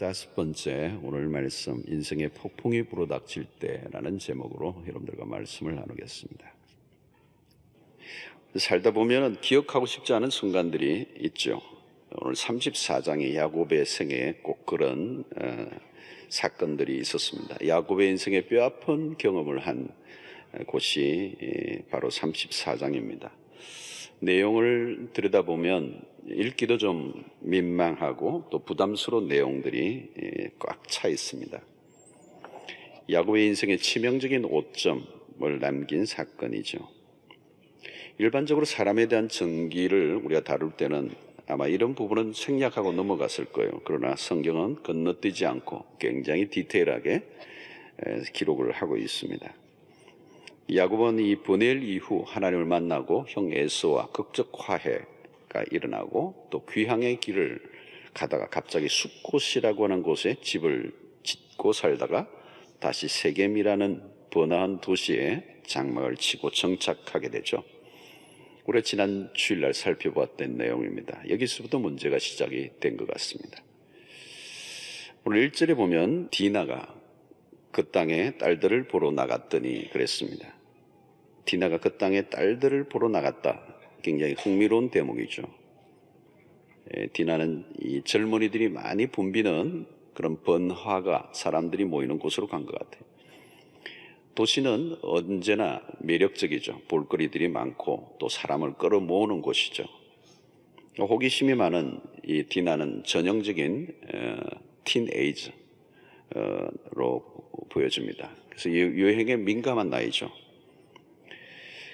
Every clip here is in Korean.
15번째 오늘 말씀, 인생의 폭풍이 불어닥칠 때라는 제목으로 여러분들과 말씀을 나누겠습니다. 살다 보면 기억하고 싶지 않은 순간들이 있죠. 오늘 34장의 야곱의 생애에 꼭 그런 사건들이 있었습니다. 야곱의 인생의 뼈아픈 경험을 한 곳이 바로 34장입니다. 내용을 들여다보면 읽기도 좀 민망하고 또 부담스러운 내용들이 꽉 차 있습니다. 야곱의 인생의 치명적인 오점을 남긴 사건이죠. 일반적으로 사람에 대한 전기를 우리가 다룰 때는 아마 이런 부분은 생략하고 넘어갔을 거예요. 그러나 성경은 건너뛰지 않고 굉장히 디테일하게 기록을 하고 있습니다. 야곱은 이 번엘 이후 하나님을 만나고 형 에서와 극적 화해가 일어나고 또 귀향의 길을 가다가 갑자기 숫곳이라고 하는 곳에 집을 짓고 살다가 다시 세겜이라는 번화한 도시에 장막을 치고 정착하게 되죠. 우리가 지난 주일날 살펴보았던 내용입니다. 여기서부터 문제가 시작이 된 것 같습니다. 오늘 1절에 보면 디나가 그 땅에 딸들을 보러 나갔더니 그랬습니다. 디나가 그 땅에 딸들을 보러 나갔다. 굉장히 흥미로운 대목이죠. 디나는 이 젊은이들이 많이 붐비는 그런 번화가 사람들이 모이는 곳으로 간 것 같아요. 도시는 언제나 매력적이죠. 볼거리들이 많고 또 사람을 끌어모으는 곳이죠. 호기심이 많은 이 디나는 전형적인 틴에이저로 보여집니다. 그래서 유행에 민감한 나이죠.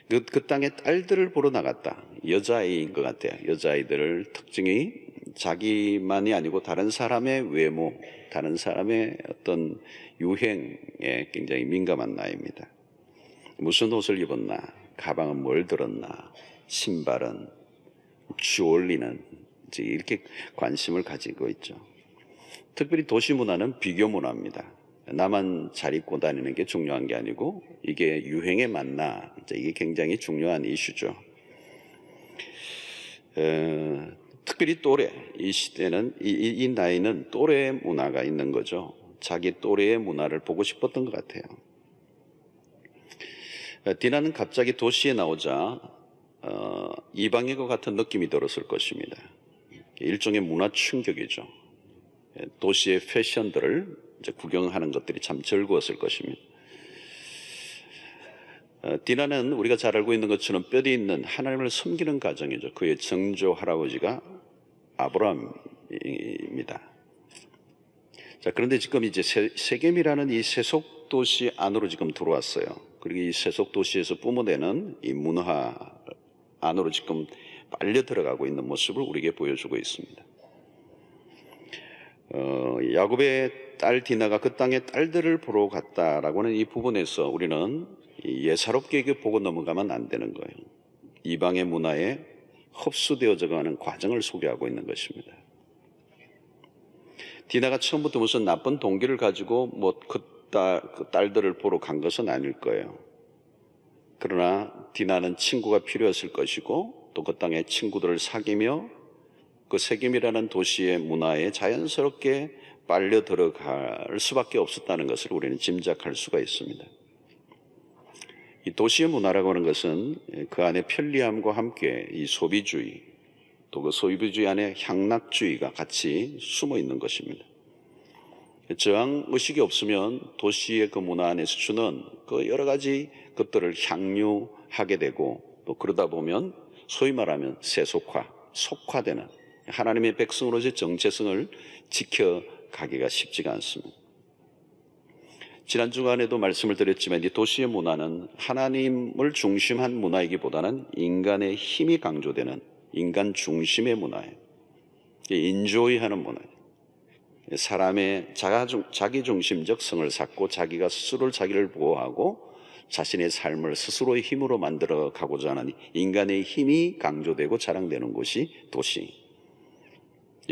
그 땅에 딸들을 보러 나갔다. 여자아이인 것 같아요. 여자아이들 특징이 자기만이 아니고 다른 사람의 외모, 다른 사람의 어떤 유행에 굉장히 민감한 나이입니다. 무슨 옷을 입었나, 가방은 뭘 들었나, 신발은, 주얼리는 이렇게 관심을 가지고 있죠. 특별히 도시 문화는 비교 문화입니다. 나만 잘 입고 다니는 게 중요한 게 아니고 이게 유행에 맞나, 이게 굉장히 중요한 이슈죠. 특별히 또래, 이 시대는 이 나이는 또래 문화가 있는 거죠. 자기 또래의 문화를 보고 싶었던 것 같아요. 디나는 갑자기 도시에 나오자 이방인 것 같은 느낌이 들었을 것입니다. 일종의 문화 충격이죠. 도시의 패션들을 이제 구경하는 것들이 참 즐거웠을 것입니다. 디나는 우리가 잘 알고 있는 것처럼 뼈대 있는 하나님을 섬기는 가정이죠. 그의 정조 할아버지가 아브라함입니다. 자, 그런데 지금 이제 세겜이라는 이 세속 도시 안으로 지금 들어왔어요. 그리고 이 세속 도시에서 뿜어내는 이 문화 안으로 지금 빨려 들어가고 있는 모습을 우리에게 보여주고 있습니다. 야곱의 딸 디나가 그 땅에 딸들을 보러 갔다라고 하는 이 부분에서 우리는 예사롭게 이게 보고 넘어가면 안 되는 거예요. 이방의 문화에 흡수되어져 가는 과정을 소개하고 있는 것입니다. 디나가 처음부터 무슨 나쁜 동기를 가지고 그 딸들을 보러 간 것은 아닐 거예요. 그러나 디나는 친구가 필요했을 것이고 또 그 땅에 친구들을 사귀며 그 세겜이라는 도시의 문화에 자연스럽게 빨려 들어갈 수밖에 없었다는 것을 우리는 짐작할 수가 있습니다. 이 도시의 문화라고 하는 것은 그 안에 편리함과 함께 이 소비주의, 또 그 소비주의 안에 향락주의가 같이 숨어 있는 것입니다. 저항 의식이 없으면 도시의 그 문화 안에서 주는 그 여러 가지 것들을 향유하게 되고 또 그러다 보면 소위 말하면 세속화, 속화되는 하나님의 백성으로서의 정체성을 지켜가기가 쉽지가 않습니다. 지난 주간에도 말씀을 드렸지만 이 도시의 문화는 하나님을 중심한 문화이기보다는 인간의 힘이 강조되는 인간 중심의 문화예요. 인조이하는 문화예요. 사람의 자기중심적 성을 쌓고 자기가 스스로 자기를 보호하고 자신의 삶을 스스로의 힘으로 만들어 가고자 하는 인간의 힘이 강조되고 자랑되는 곳이 도시.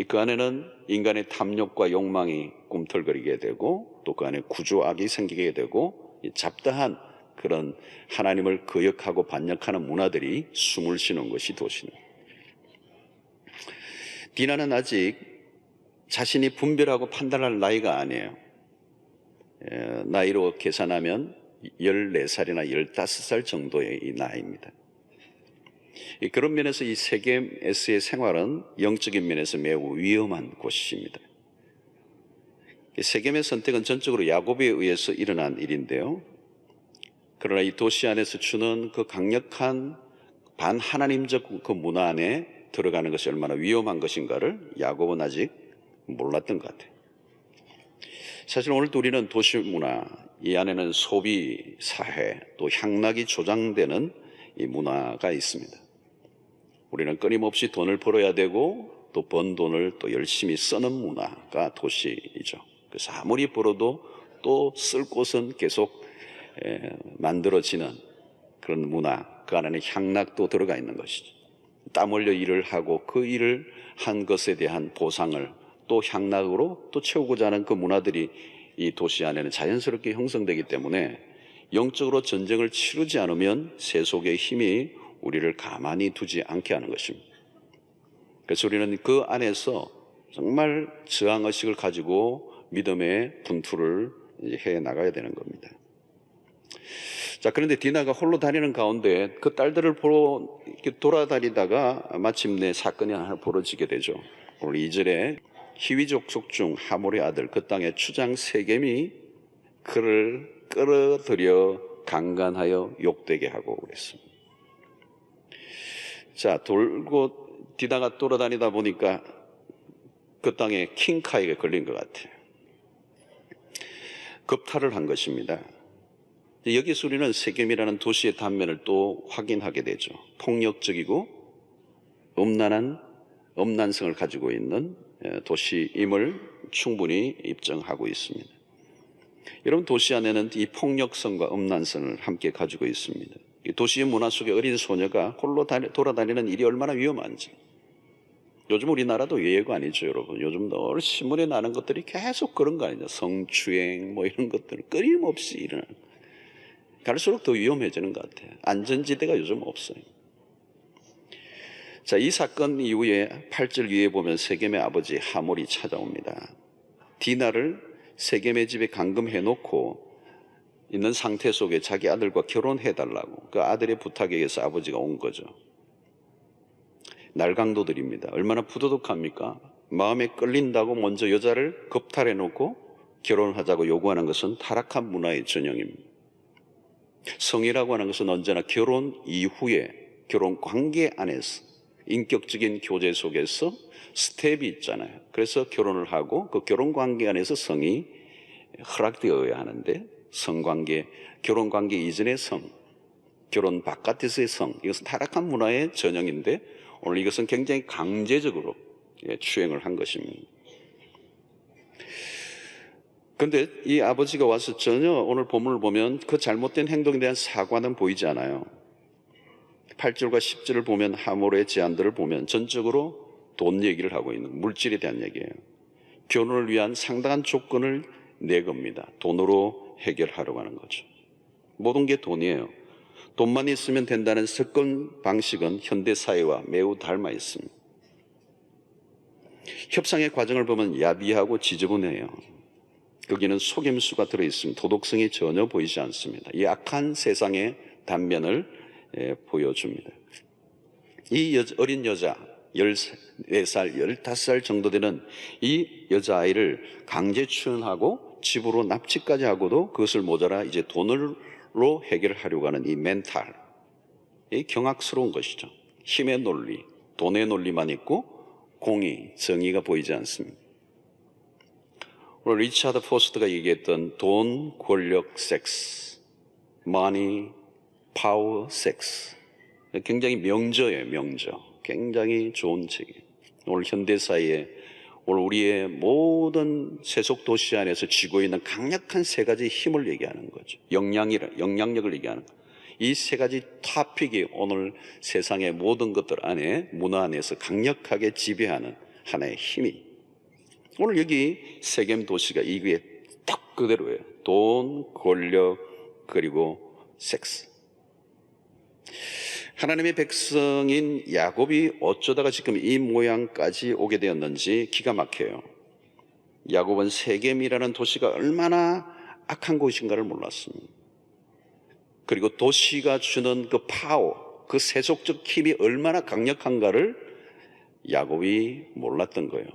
그 안에는 인간의 탐욕과 욕망이 꿈틀거리게 되고 또 그 안에 구조악이 생기게 되고 잡다한 그런 하나님을 거역하고 반역하는 문화들이 숨을 쉬는 것이 도시입니다. 디나는 아직 자신이 분별하고 판단할 나이가 아니에요. 나이로 계산하면 14살이나 15살 정도의 이 나이입니다. 그런 면에서 이 세겜에서의 생활은 영적인 면에서 매우 위험한 곳입니다. 세겜의 선택은 전적으로 야곱에 의해서 일어난 일인데요. 그러나 이 도시 안에서 주는 그 강력한 반하나님적 그 문화 안에 들어가는 것이 얼마나 위험한 것인가를 야곱은 아직 몰랐던 것 같아요. 사실 오늘도 우리는 도시 문화, 이 안에는 소비 사회, 또 향락이 조장되는 이 문화가 있습니다. 우리는 끊임없이 돈을 벌어야 되고 또 번 돈을 또 열심히 쓰는 문화가 도시이죠. 그래서 아무리 벌어도 또 쓸 곳은 계속 만들어지는 그런 문화, 그 안에는 향락도 들어가 있는 것이죠. 땀 흘려 일을 하고 그 일을 한 것에 대한 보상을 또 향락으로 또 채우고자 하는 그 문화들이 이 도시 안에는 자연스럽게 형성되기 때문에 영적으로 전쟁을 치르지 않으면 세속의 힘이 우리를 가만히 두지 않게 하는 것입니다. 그래서 우리는 그 안에서 정말 저항의식을 가지고 믿음의 분투를 해 나가야 되는 겁니다. 자, 그런데 디나가 홀로 다니는 가운데 그 딸들을 보러 이렇게 돌아다니다가 마침내 사건이 하나 벌어지게 되죠. 오늘 2절에 히위 족속 중 하몰의 아들 그 땅의 추장 세겜이 그를 끌어들여 강간하여 욕되게 하고 그랬습니다. 자, 디나가 돌아다니다 보니까 그 땅에 킹카에게 걸린 것 같아요. 겁탈을 한 것입니다. 여기서 우리는 세겜이라는 도시의 단면을 또 확인하게 되죠. 폭력적이고 음란성을 가지고 있는 도시임을 충분히 입증하고 있습니다. 여러분, 도시 안에는 이 폭력성과 음란성을 함께 가지고 있습니다. 이 도시의 문화 속에 어린 소녀가 홀로 돌아다니는 일이 얼마나 위험한지. 요즘 우리나라도 예외가 아니죠, 여러분. 요즘 늘 신문에 나는 것들이 계속 그런 거 아니냐. 성추행 뭐 이런 것들은 끊임없이 일어나는. 갈수록 더 위험해지는 것 같아요. 안전지대가 요즘 없어요. 자, 이 사건 이후에 8절 위에 보면 세겜의 아버지 하몰이 찾아옵니다. 디나를 세겜의 집에 감금해 놓고 있는 상태 속에 자기 아들과 결혼해달라고 그 아들의 부탁에 의해서 아버지가 온 거죠. 날강도들입니다. 얼마나 부도덕합니까? 마음에 끌린다고 먼저 여자를 겁탈해 놓고 결혼하자고 요구하는 것은 타락한 문화의 전형입니다. 성이라고 하는 것은 언제나 결혼 이후에 결혼 관계 안에서 인격적인 교제 속에서 스텝이 있잖아요. 그래서 결혼을 하고 그 결혼 관계 안에서 성이 허락되어야 하는데 성관계, 결혼 관계 이전의 성, 결혼 바깥에서의 성, 이것은 타락한 문화의 전형인데 오늘 이것은 굉장히 강제적으로 추행을 한 것입니다. 그런데 이 아버지가 와서 전혀 오늘 본문을 보면 그 잘못된 행동에 대한 사과는 보이지 않아요. 8절과 10절을 보면 하몰의 제안들을 보면 전적으로 돈 얘기를 하고 있는 물질에 대한 얘기예요. 결혼을 위한 상당한 조건을 내겁니다. 돈으로 해결하려고 하는 거죠. 모든 게 돈이에요. 돈만 있으면 된다는 접근 방식은 현대사회와 매우 닮아 있습니다. 협상의 과정을 보면 야비하고 지저분해요. 거기는 속임수가 들어있습니다. 도덕성이 전혀 보이지 않습니다. 이 악한 세상의 단면을 보여줍니다. 이 어린 여자 14살, 15살 정도 되는 이 여자아이를 강제 추행하고 집으로 납치까지 하고도 그것을 모자라 이제 돈으로 해결하려고 하는 이 멘탈, 이 경악스러운 것이죠. 힘의 논리, 돈의 논리만 있고 공의, 정의가 보이지 않습니다. 오늘 리차드 포스트가 얘기했던 돈, 권력, 섹스, money, power, sex, 굉장히 명저예요. 명저. 굉장히 좋은 책이에요. 오늘 현대사회에 오늘 우리의 모든 세속 도시 안에서 쥐고 있는 강력한 세 가지 힘을 얘기하는 거죠. 영향력을 얘기하는 거예요. 이 세 가지 토픽이 오늘 세상의 모든 것들 안에 문화 안에서 강력하게 지배하는 하나의 힘이. 오늘 여기 세겜 도시가 이게 딱 그대로예요. 돈, 권력, 그리고 섹스. 하나님의 백성인 야곱이 어쩌다가 지금 이 모양까지 오게 되었는지 기가 막혀요. 야곱은 세겜이라는 도시가 얼마나 악한 곳인가를 몰랐습니다. 그리고 도시가 주는 그 파워, 그 세속적 힘이 얼마나 강력한가를 야곱이 몰랐던 거예요.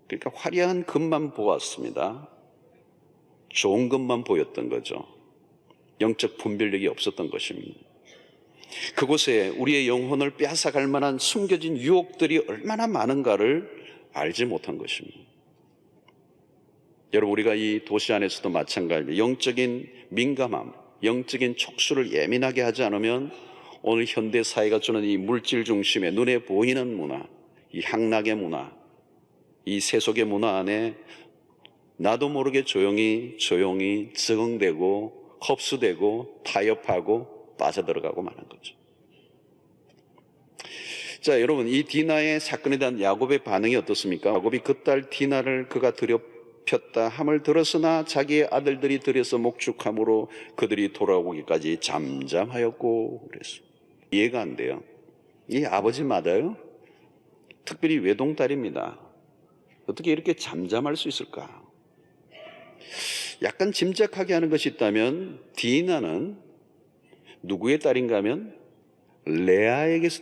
그러니까 화려한 것만 보았습니다. 좋은 것만 보였던 거죠. 영적 분별력이 없었던 것입니다. 그곳에 우리의 영혼을 빼앗아갈 만한 숨겨진 유혹들이 얼마나 많은가를 알지 못한 것입니다. 여러분, 우리가 이 도시 안에서도 마찬가지입니다. 영적인 민감함, 영적인 촉수를 예민하게 하지 않으면 오늘 현대 사회가 주는 이 물질 중심의 눈에 보이는 문화, 이 향락의 문화, 이 세속의 문화 안에 나도 모르게 조용히 적응되고 흡수되고 타협하고 빠져들어가고 마는 거죠. 자, 여러분, 이 디나의 사건에 대한 야곱의 반응이 어떻습니까? 야곱이 그 딸 디나를 그가 더럽혔다 함을 들었으나 자기의 아들들이 들여서 목축함으로 그들이 돌아오기까지 잠잠하였고 그랬어요. 이해가 안 돼요. 이 아버지 맞아요? 특별히 외동딸입니다. 어떻게 이렇게 잠잠할 수 있을까? 약간 짐작하게 하는 것이 있다면 디나는 누구의 딸인가 하면 레아에게서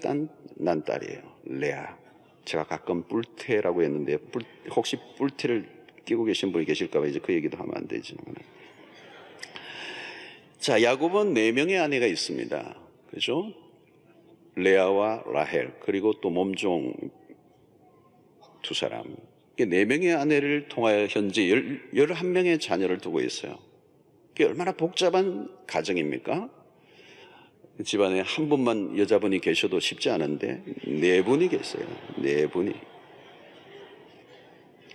난 딸이에요. 레아. 제가 가끔 뿔테라고 했는데 혹시 뿔테를 끼고 계신 분이 계실까 봐 이제 그 얘기도 하면 안 되죠. 자, 야곱은 4명의 아내가 있습니다. 그렇죠? 레아와 라헬 그리고 또 몸종 2사람. 4명의 아내를 통하여 현재 11명의 자녀를 두고 있어요. 그게 얼마나 복잡한 가정입니까? 집안에 한 분만 여자분이 계셔도 쉽지 않은데 4분이 계세요. 4분이.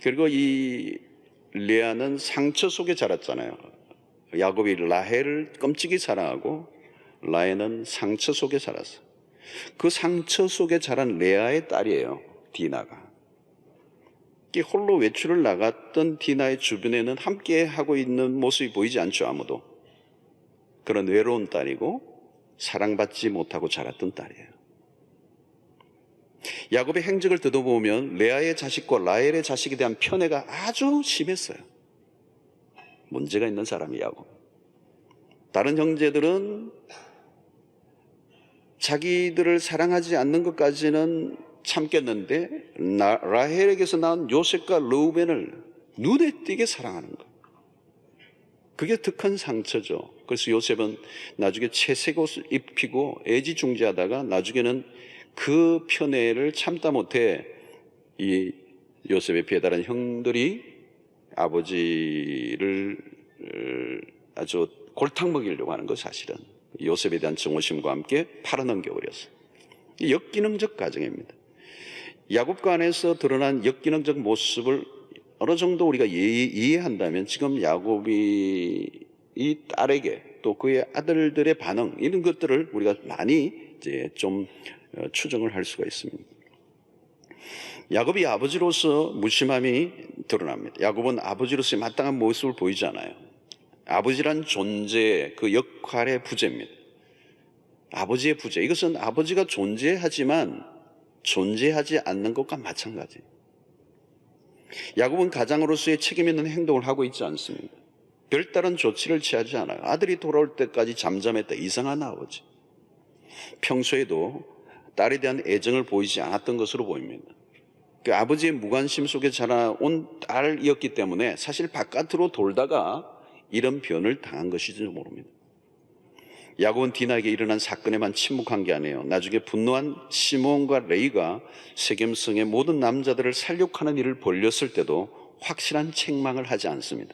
그리고 이 레아는 상처 속에 자랐잖아요. 야곱이 라헬을 끔찍이 사랑하고 라헬은 상처 속에 자랐어요. 그 상처 속에 자란 레아의 딸이에요. 디나가. 홀로 외출을 나갔던 디나의 주변에는 함께 하고 있는 모습이 보이지 않죠. 아무도. 그런 외로운 딸이고 사랑받지 못하고 자랐던 딸이에요. 야곱의 행적을 뜯어보면 레아의 자식과 라헬의 자식에 대한 편애가 아주 심했어요. 문제가 있는 사람이 야곱. 다른 형제들은 자기들을 사랑하지 않는 것까지는 참겠는데 라헬에게서 나온 요셉과 르우벤을 눈에 띄게 사랑하는 것. 그게 더 큰 상처죠. 그래서 요셉은 나중에 채색 옷을 입히고 애지중지하다가 나중에는 그 편애를 참다 못해 이 요셉의 배달한 형들이 아버지를 아주 골탕 먹이려고 하는 것 사실은. 요셉에 대한 증오심과 함께 팔아넘겨버렸어요. 역기능적 가정입니다. 야곱과 안에서 드러난 역기능적 모습을 어느 정도 우리가 이해한다면 지금 야곱이 이 딸에게 또 그의 아들들의 반응 이런 것들을 우리가 많이 이제 좀 추정을 할 수가 있습니다. 야곱이 아버지로서 무심함이 드러납니다. 야곱은 아버지로서의 마땅한 모습을 보이지 않아요. 아버지란 존재, 그 역할의 부재입니다. 아버지의 부재. 이것은 아버지가 존재하지만 존재하지 않는 것과 마찬가지. 야곱은 가장으로서의 책임 있는 행동을 하고 있지 않습니다. 별다른 조치를 취하지 않아요. 아들이 돌아올 때까지 잠잠했다. 이상한 아버지. 평소에도 딸에 대한 애정을 보이지 않았던 것으로 보입니다. 그 아버지의 무관심 속에 자라온 딸이었기 때문에 사실 바깥으로 돌다가 이런 변을 당한 것이지도 모릅니다. 야곱은 디나에게 일어난 사건에만 침묵한 게 아니에요. 나중에 분노한 시몬과 레이가 세겜성의 모든 남자들을 살육하는 일을 벌였을 때도 확실한 책망을 하지 않습니다.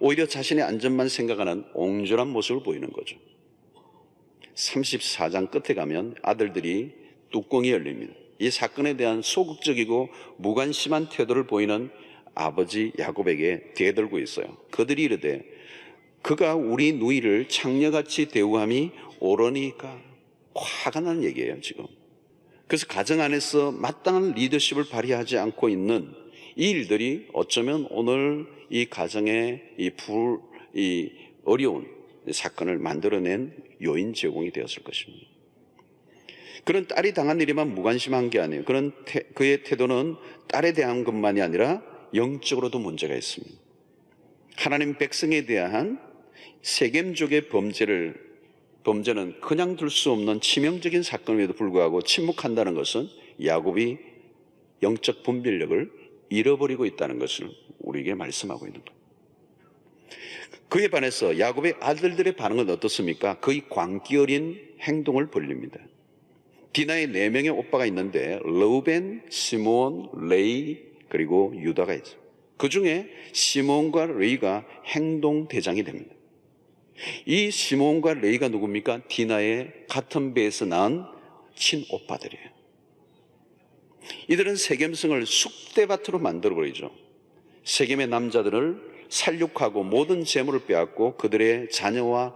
오히려 자신의 안전만 생각하는 옹졸한 모습을 보이는 거죠. 34장 끝에 가면 아들들이 뚜껑이 열립니다. 이 사건에 대한 소극적이고 무관심한 태도를 보이는 아버지 야곱에게 대들고 있어요. 그들이 이르되 그가 우리 누이를 창녀같이 대우함이 옳으니까. 화가 나는 얘기예요 지금. 그래서 가정 안에서 마땅한 리더십을 발휘하지 않고 있는 이 일들이 어쩌면 오늘 이 가정의 이 어려운 사건을 만들어낸 요인 제공이 되었을 것입니다. 그는 딸이 당한 일에만 무관심한 게 아니에요. 그의 태도는 딸에 대한 것만이 아니라 영적으로도 문제가 있습니다. 하나님 백성에 대한 세겜족의 범죄는 그냥 둘 수 없는 치명적인 사건임에도 불구하고 침묵한다는 것은 야곱이 영적 분별력을 잃어버리고 있다는 것을 우리에게 말씀하고 있는 거예요. 그에 반해서 야곱의 아들들의 반응은 어떻습니까? 거의 광기 어린 행동을 벌립니다. 디나의 4명의 오빠가 있는데 르우벤, 시므온, 레이 그리고 유다가 있어요. 그 중에 시므온과 레이가 행동 대장이 됩니다. 이 시므온과 레이가 누굽니까? 디나의 같은 배에서 낳은 친오빠들이에요. 이들은 세겜성을 쑥대밭으로 만들어버리죠. 세겜의 남자들을 살육하고 모든 재물을 빼앗고 그들의 자녀와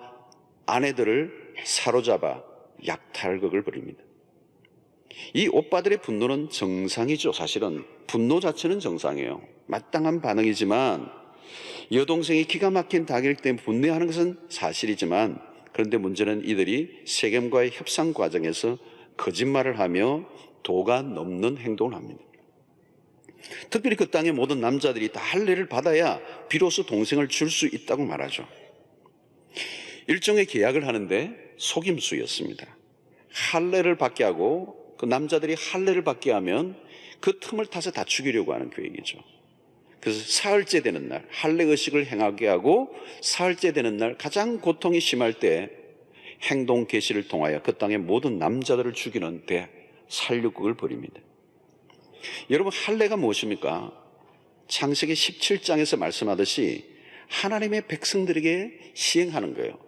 아내들을 사로잡아 약탈극을 벌입니다. 이 오빠들의 분노는 정상이죠. 사실은 분노 자체는 정상이에요. 마땅한 반응이지만 여동생이 기가 막힌 다길 때문에 분노하는 것은 사실이지만, 그런데 문제는 이들이 세겜과의 협상 과정에서 거짓말을 하며 도가 넘는 행동을 합니다. 특별히 그 땅의 모든 남자들이 다 할례를 받아야 비로소 동생을 줄 수 있다고 말하죠. 일종의 계약을 하는데 속임수였습니다. 할례를 받게 하고 그 남자들이 할례를 받게 하면 그 틈을 타서 다 죽이려고 하는 계획이죠. 그래서 사흘째 되는 날 할례 의식을 행하게 하고 사흘째 되는 날 가장 고통이 심할 때 행동 계시를 통하여 그 땅의 모든 남자들을 죽이는 대살육극을 벌입니다. 여러분, 할례가 무엇입니까? 창세기 17장에서 말씀하듯이 하나님의 백성들에게 시행하는 거예요.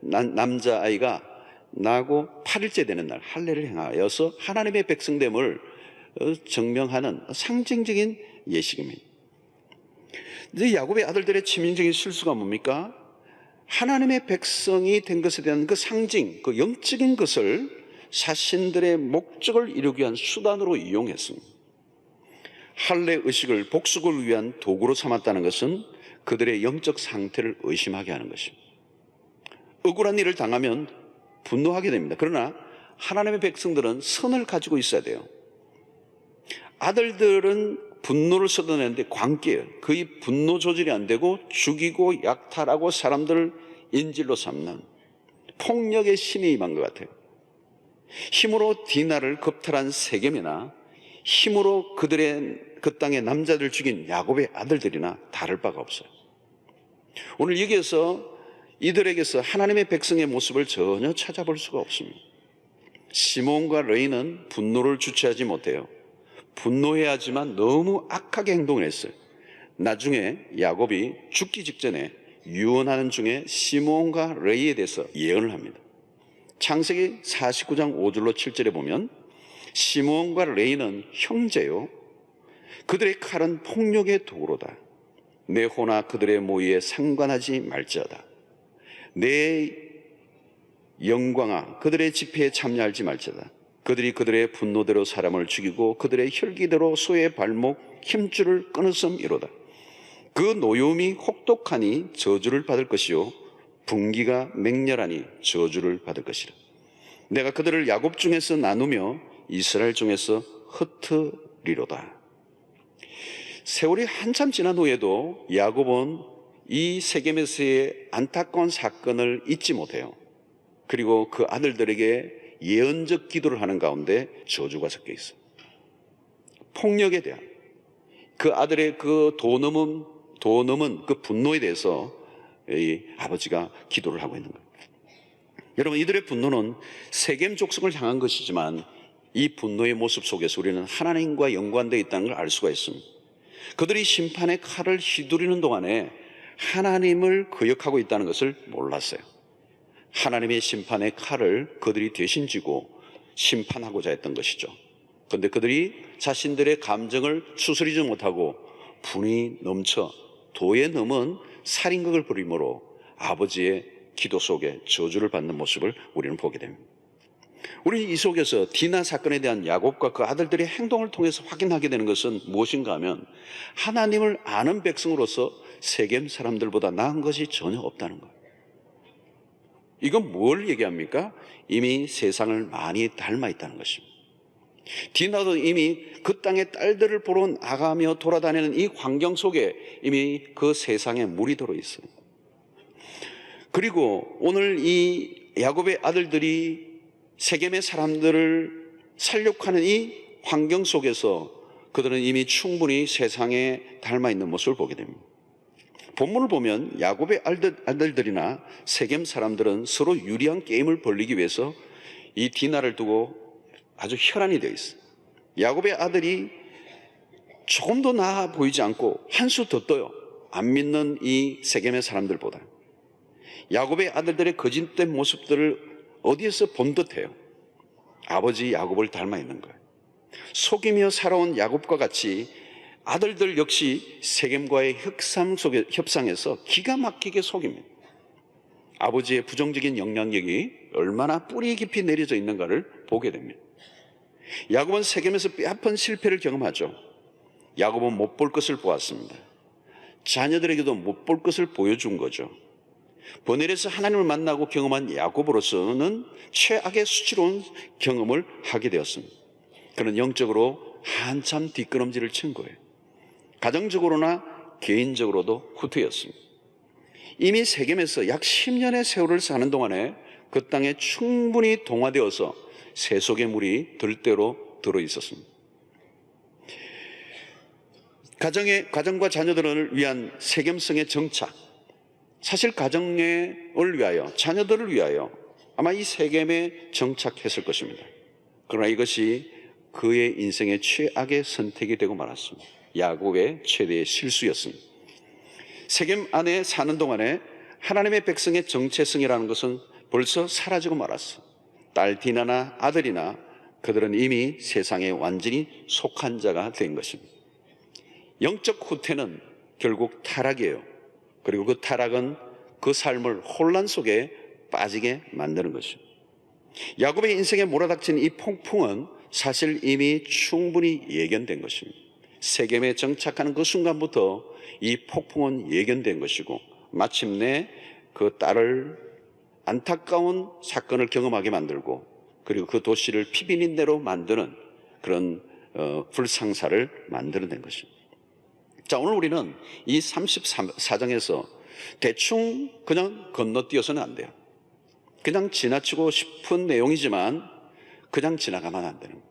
남자아이가 나고 8일째 되는 날 할례를 행하여서 하나님의 백성됨을 증명하는 상징적인 예식입니다. 근데 야곱의 아들들의 치명적인 실수가 뭡니까? 하나님의 백성이 된 것에 대한 그 상징, 그 영적인 것을 자신들의 목적을 이루기 위한 수단으로 이용했습니다. 할례 의식을 복수를 위한 도구로 삼았다는 것은 그들의 영적 상태를 의심하게 하는 것입니다. 억울한 일을 당하면 분노하게 됩니다. 그러나 하나님의 백성들은 선을 가지고 있어야 돼요. 아들들은 분노를 쏟아내는데 광기예요. 거의 분노 조절이 안 되고 죽이고 약탈하고 사람들을 인질로 삼는 폭력의 신이 임한 것 같아요. 힘으로 디나를 겁탈한 세겜이나 힘으로 그 땅의 남자들 죽인 야곱의 아들들이나 다를 바가 없어요. 오늘 여기에서 이들에게서 하나님의 백성의 모습을 전혀 찾아볼 수가 없습니다. 시몬과 레이는 분노를 주체하지 못해요. 분노해야 하지만 너무 악하게 행동을 했어요. 나중에 야곱이 죽기 직전에 유언하는 중에 시몬과 레이에 대해서 예언을 합니다. 창세기 49장 5절로 7절에 보면 시몬과 레이는 형제요, 그들의 칼은 폭력의 도구로다. 내 호나 그들의 모의에 상관하지 말지어다. 내 영광아 그들의 집회에 참여하지 말지어다. 그들이 그들의 분노대로 사람을 죽이고 그들의 혈기대로 소의 발목 힘줄을 끊었음이로다. 그 노여움이 혹독하니 저주를 받을 것이요 분기가 맹렬하니 저주를 받을 것이라. 내가 그들을 야곱 중에서 나누며 이스라엘 중에서 흩으리로다. 세월이 한참 지난 후에도 야곱은 이 세겜에서의 안타까운 사건을 잊지 못해요. 그리고 그 아들들에게 예언적 기도를 하는 가운데 저주가 섞여 있어. 폭력에 대한 그 아들의 그 도 넘은 그 분노에 대해서 이 아버지가 기도를 하고 있는 거예요. 여러분, 이들의 분노는 세겜 족속을 향한 것이지만 이 분노의 모습 속에서 우리는 하나님과 연관되어 있다는 걸 알 수가 있습니다. 그들이 심판의 칼을 휘두르는 동안에 하나님을 거역하고 있다는 것을 몰랐어요. 하나님의 심판의 칼을 그들이 대신 쥐고 심판하고자 했던 것이죠. 그런데 그들이 자신들의 감정을 추스리지 못하고 분이 넘쳐 도에 넘은 살인극을 벌임으로 아버지의 기도 속에 저주를 받는 모습을 우리는 보게 됩니다. 우리는 이 속에서 디나 사건에 대한 야곱과 그 아들들의 행동을 통해서 확인하게 되는 것은 무엇인가 하면 하나님을 아는 백성으로서 세겜 사람들보다 나은 것이 전혀 없다는 거예요. 이건 뭘 얘기합니까? 이미 세상을 많이 닮아 있다는 것입니다. 디나도 이미 그 땅의 딸들을 보러 나가며 돌아다니는 이 환경 속에 이미 그 세상에 물이 들어 있어요. 그리고 오늘 이 야곱의 아들들이 세겜의 사람들을 살육하는 이 환경 속에서 그들은 이미 충분히 세상에 닮아 있는 모습을 보게 됩니다. 본문을 보면 야곱의 아들들이나 세겜 사람들은 서로 유리한 게임을 벌이기 위해서 이 디나를 두고 아주 혈안이 되어 있어요. 야곱의 아들이 조금 더 나아 보이지 않고 한 수 더 떠요. 안 믿는 이 세겜의 사람들보다. 야곱의 아들들의 거짓된 모습들을 어디에서 본 듯해요? 아버지 야곱을 닮아 있는 거예요. 속이며 살아온 야곱과 같이 아들들 역시 세겜과의 협상에서 기가 막히게 속입니다. 아버지의 부정적인 영향력이 얼마나 뿌리 깊이 내려져 있는가를 보게 됩니다. 야곱은 세겜에서 뼈아픈 실패를 경험하죠. 야곱은 못 볼 것을 보았습니다. 자녀들에게도 못 볼 것을 보여준 거죠. 버넬에서 하나님을 만나고 경험한 야곱으로서는 최악의 수치로운 경험을 하게 되었습니다. 그는 영적으로 한참 뒷걸음질을 친 거예요. 가정적으로나 개인적으로도 후퇴였습니다. 이미 세겜에서 약 10년의 세월을 사는 동안에 그 땅에 충분히 동화되어서 세속의 물이 들대로 들어 있었습니다. 가정과 자녀들을 위한 세겜성의 정착, 사실 가정을 위하여, 자녀들을 위하여 아마 이 세겜에 정착했을 것입니다. 그러나 이것이 그의 인생의 최악의 선택이 되고 말았습니다. 야곱의 최대의 실수였습니다. 세겜 안에 사는 동안에 하나님의 백성의 정체성이라는 것은 벌써 사라지고 말았어. 딸 디나나 아들이나 그들은 이미 세상에 완전히 속한 자가 된 것입니다. 영적 후퇴는 결국 타락이에요. 그리고 그 타락은 그 삶을 혼란 속에 빠지게 만드는 것입니다. 야곱의 인생에 몰아닥친 이 폭풍은 사실 이미 충분히 예견된 것입니다. 세겜에 정착하는 그 순간부터 이 폭풍은 예견된 것이고 마침내 그 딸을 안타까운 사건을 경험하게 만들고 그리고 그 도시를 피비린내로 만드는 그런 불상사를 만들어낸 것입니다. 자, 오늘 우리는 이 34장에서 대충 그냥 건너뛰어서는 안 돼요. 그냥 지나치고 싶은 내용이지만 그냥 지나가면 안 되는 거예요.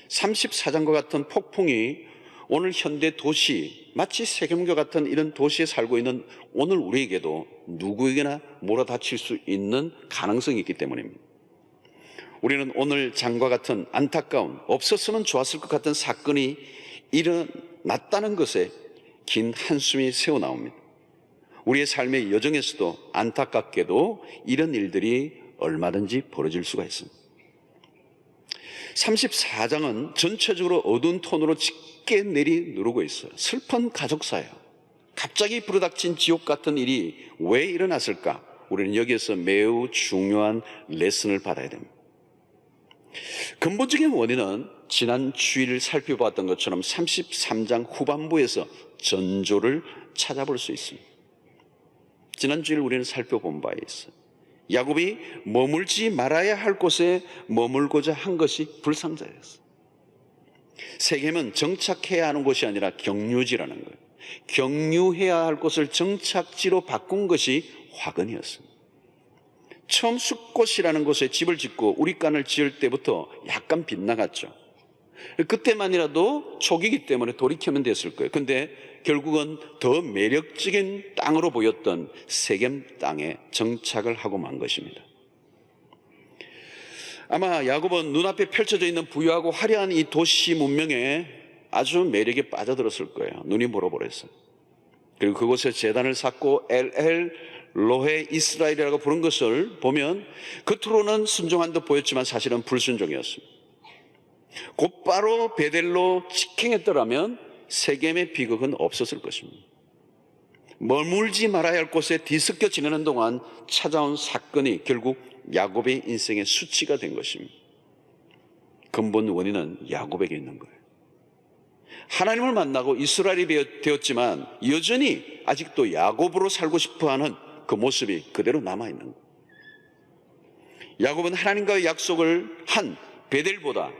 34장과 같은 폭풍이 오늘 현대 도시, 마치 세겜과 같은 이런 도시에 살고 있는 오늘 우리에게도 누구에게나 몰아닥칠 수 있는 가능성이 있기 때문입니다. 우리는 오늘 장과 같은 안타까운, 없었으면 좋았을 것 같은 사건이 일어났다는 것에 긴 한숨이 새어나옵니다. 우리의 삶의 여정에서도 안타깝게도 이런 일들이 얼마든지 벌어질 수가 있습니다. 34장은 전체적으로 어두운 톤으로 짙게 내리누르고 있어요. 슬픈 가족사예요. 갑자기 불어닥친 지옥 같은 일이 왜 일어났을까? 우리는 여기에서 매우 중요한 레슨을 받아야 됩니다. 근본적인 원인은 지난 주일 살펴봤던 것처럼 33장 후반부에서 전조를 찾아볼 수 있습니다. 지난 주일 우리는 살펴본 바에 있어요. 야곱이 머물지 말아야 할 곳에 머물고자 한 것이 불상자였어요. 세겜은 정착해야 하는 곳이 아니라 경유지라는 거예요. 경유해야 할 곳을 정착지로 바꾼 것이 화근이었습니다. 처음 숫곳이라는 곳에 집을 짓고 우리간을 지을 때부터 약간 빗나갔죠. 그때만이라도 초기이기 때문에 돌이키면 됐을 거예요. 근데 결국은 더 매력적인 땅으로 보였던 세겜 땅에 정착을 하고 만 것입니다. 아마 야곱은 눈앞에 펼쳐져 있는 부유하고 화려한 이 도시 문명에 아주 매력에 빠져들었을 거예요. 눈이 멀어버렸어요. 그리고 그곳에 제단을 쌓고 엘엘 로헤 이스라엘이라고 부른 것을 보면 겉으로는 순종한 듯 보였지만 사실은 불순종이었습니다. 곧바로 베델로 직행했더라면 세겜의 비극은 없었을 것입니다. 머물지 말아야 할 곳에 뒤섞여 지내는 동안 찾아온 사건이 결국 야곱의 인생의 수치가 된 것입니다. 근본 원인은 야곱에게 있는 거예요. 하나님을 만나고 이스라엘이 되었지만 여전히 아직도 야곱으로 살고 싶어하는 그 모습이 그대로 남아있는 거예요. 야곱은 하나님과의 약속을 한 베델보다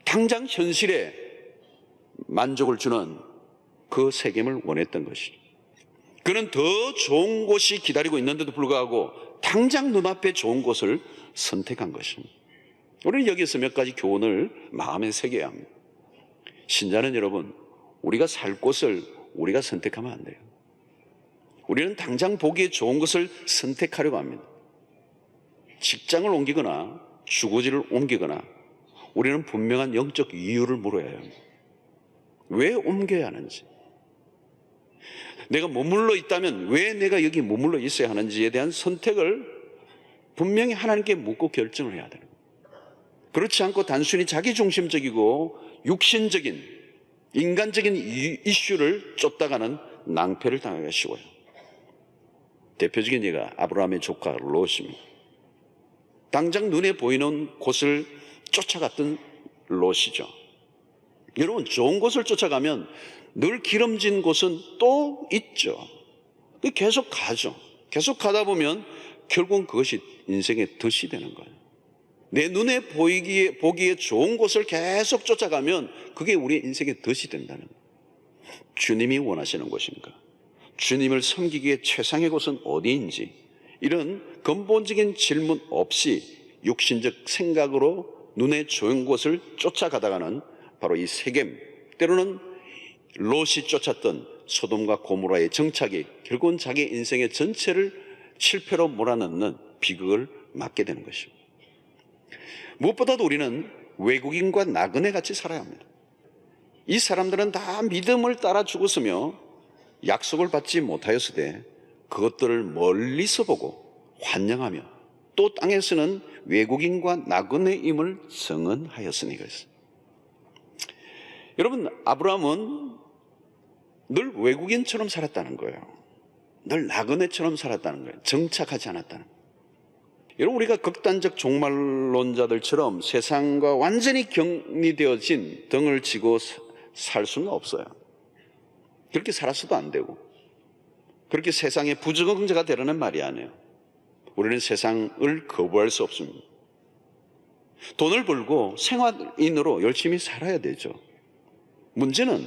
당장 현실에 만족을 주는 그 세겜을 원했던 것이죠. 그는 더 좋은 곳이 기다리고 있는데도 불구하고 당장 눈앞에 좋은 곳을 선택한 것입니다. 우리는 여기서 몇 가지 교훈을 마음에 새겨야 합니다. 신자는 여러분, 우리가 살 곳을 우리가 선택하면 안 돼요. 우리는 당장 보기에 좋은 것을 선택하려고 합니다. 직장을 옮기거나 주거지를 옮기거나 우리는 분명한 영적 이유를 물어야 해요. 왜 옮겨야 하는지, 내가 머물러 있다면 왜 내가 여기 머물러 있어야 하는지에 대한 선택을 분명히 하나님께 묻고 결정을 해야 되는 거예요. 그렇지 않고 단순히 자기중심적이고 육신적인 인간적인 이슈를 쫓다가는 낭패를 당하기가 쉬워요. 대표적인 예가 아브라함의 조카 롯입니다. 당장 눈에 보이는 곳을 쫓아갔던 롯이죠. 여러분, 좋은 곳을 쫓아가면 늘 기름진 곳은 또 있죠. 계속 가죠. 계속 가다 보면 결국은 그것이 인생의 덫이 되는 거예요. 내 눈에 보기에 좋은 곳을 계속 쫓아가면 그게 우리의 인생의 덫이 된다는 거예요. 주님이 원하시는 곳입니까? 주님을 섬기기에 최상의 곳은 어디인지, 이런 근본적인 질문 없이 육신적 생각으로 눈에 좋은 곳을 쫓아가다가는 바로 이 세겜, 때로는 롯이 쫓았던 소돔과 고모라의 정착이 결국은 자기 인생의 전체를 실패로 몰아넣는 비극을 맞게 되는 것입니다. 무엇보다도 우리는 외국인과 나그네 같이 살아야 합니다. 이 사람들은 다 믿음을 따라 죽었으며 약속을 받지 못하였으되 그것들을 멀리서 보고 환영하며 또 땅에서는 외국인과 나그네임을 증언하였으니 그랬어요. 여러분, 아브라함은 늘 외국인처럼 살았다는 거예요. 늘 나그네처럼 살았다는 거예요. 정착하지 않았다는 거예요. 여러분, 우리가 극단적 종말론자들처럼 세상과 완전히 격리되어진 등을 지고 살 수는 없어요. 그렇게 살아서도 안 되고 그렇게 세상의 부적응자가 되려는 말이 아니에요. 우리는 세상을 거부할 수 없습니다. 돈을 벌고 생활인으로 열심히 살아야 되죠. 문제는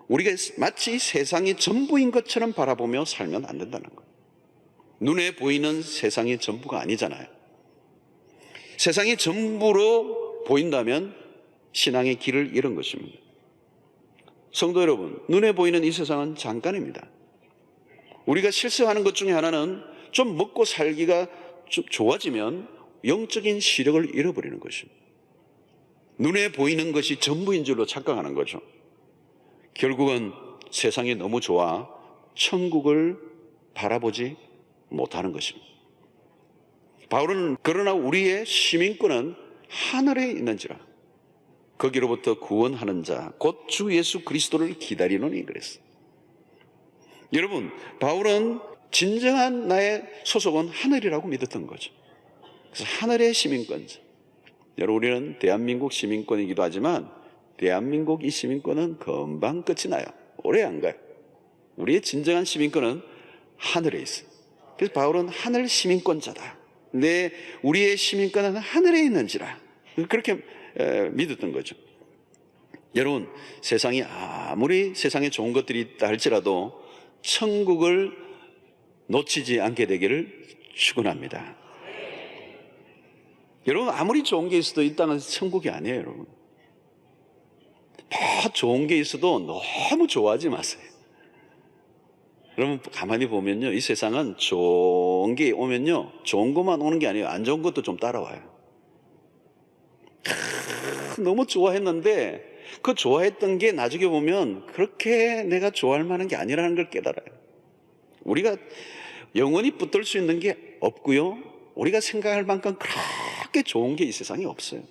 우리가 마치 세상이 전부인 것처럼 바라보며 살면 안 된다는 거예요. 눈에 보이는 세상이 전부가 아니잖아요. 세상이 전부로 보인다면 신앙의 길을 잃은 것입니다. 성도 여러분, 눈에 보이는 이 세상은 잠깐입니다. 우리가 실수하는 것 중에 하나는 좀 먹고 살기가 좀 좋아지면 영적인 시력을 잃어버리는 것입니다. 눈에 보이는 것이 전부인 줄로 착각하는 거죠. 결국은 세상이 너무 좋아 천국을 바라보지 못하는 것입니다. 바울은 그러나 우리의 시민권은 하늘에 있는지라 거기로부터 구원하는 자 곧 주 예수 그리스도를 기다리노니 그랬어요. 여러분, 바울은 진정한 나의 소속은 하늘이라고 믿었던 거죠. 그래서 하늘의 시민권자. 여러분, 우리는 대한민국 시민권이기도 하지만 대한민국 이 시민권은 금방 끝이 나요. 오래 안 가요. 우리의 진정한 시민권은 하늘에 있어요. 그래서 바울은 하늘 시민권자다. 우리의 시민권은 하늘에 있는지라 그렇게 믿었던 거죠. 여러분, 세상이 아무리 세상에 좋은 것들이 있다 할지라도 천국을 놓치지 않게 되기를 축원합니다. 여러분, 아무리 좋은 게 있어도 이 땅은 천국이 아니에요. 여러분, 더 좋은 게 있어도 너무 좋아하지 마세요. 여러분, 가만히 보면요, 이 세상은 좋은 게 오면요, 좋은 것만 오는 게 아니에요. 안 좋은 것도 좀 따라와요. 너무 좋아했는데 그 좋아했던 게 나중에 보면 그렇게 내가 좋아할 만한 게 아니라는 걸 깨달아요. 우리가 영원히 붙들 수 있는 게 없고요, 우리가 생각할 만큼 그렇게 좋은 게 이 세상에 없어요.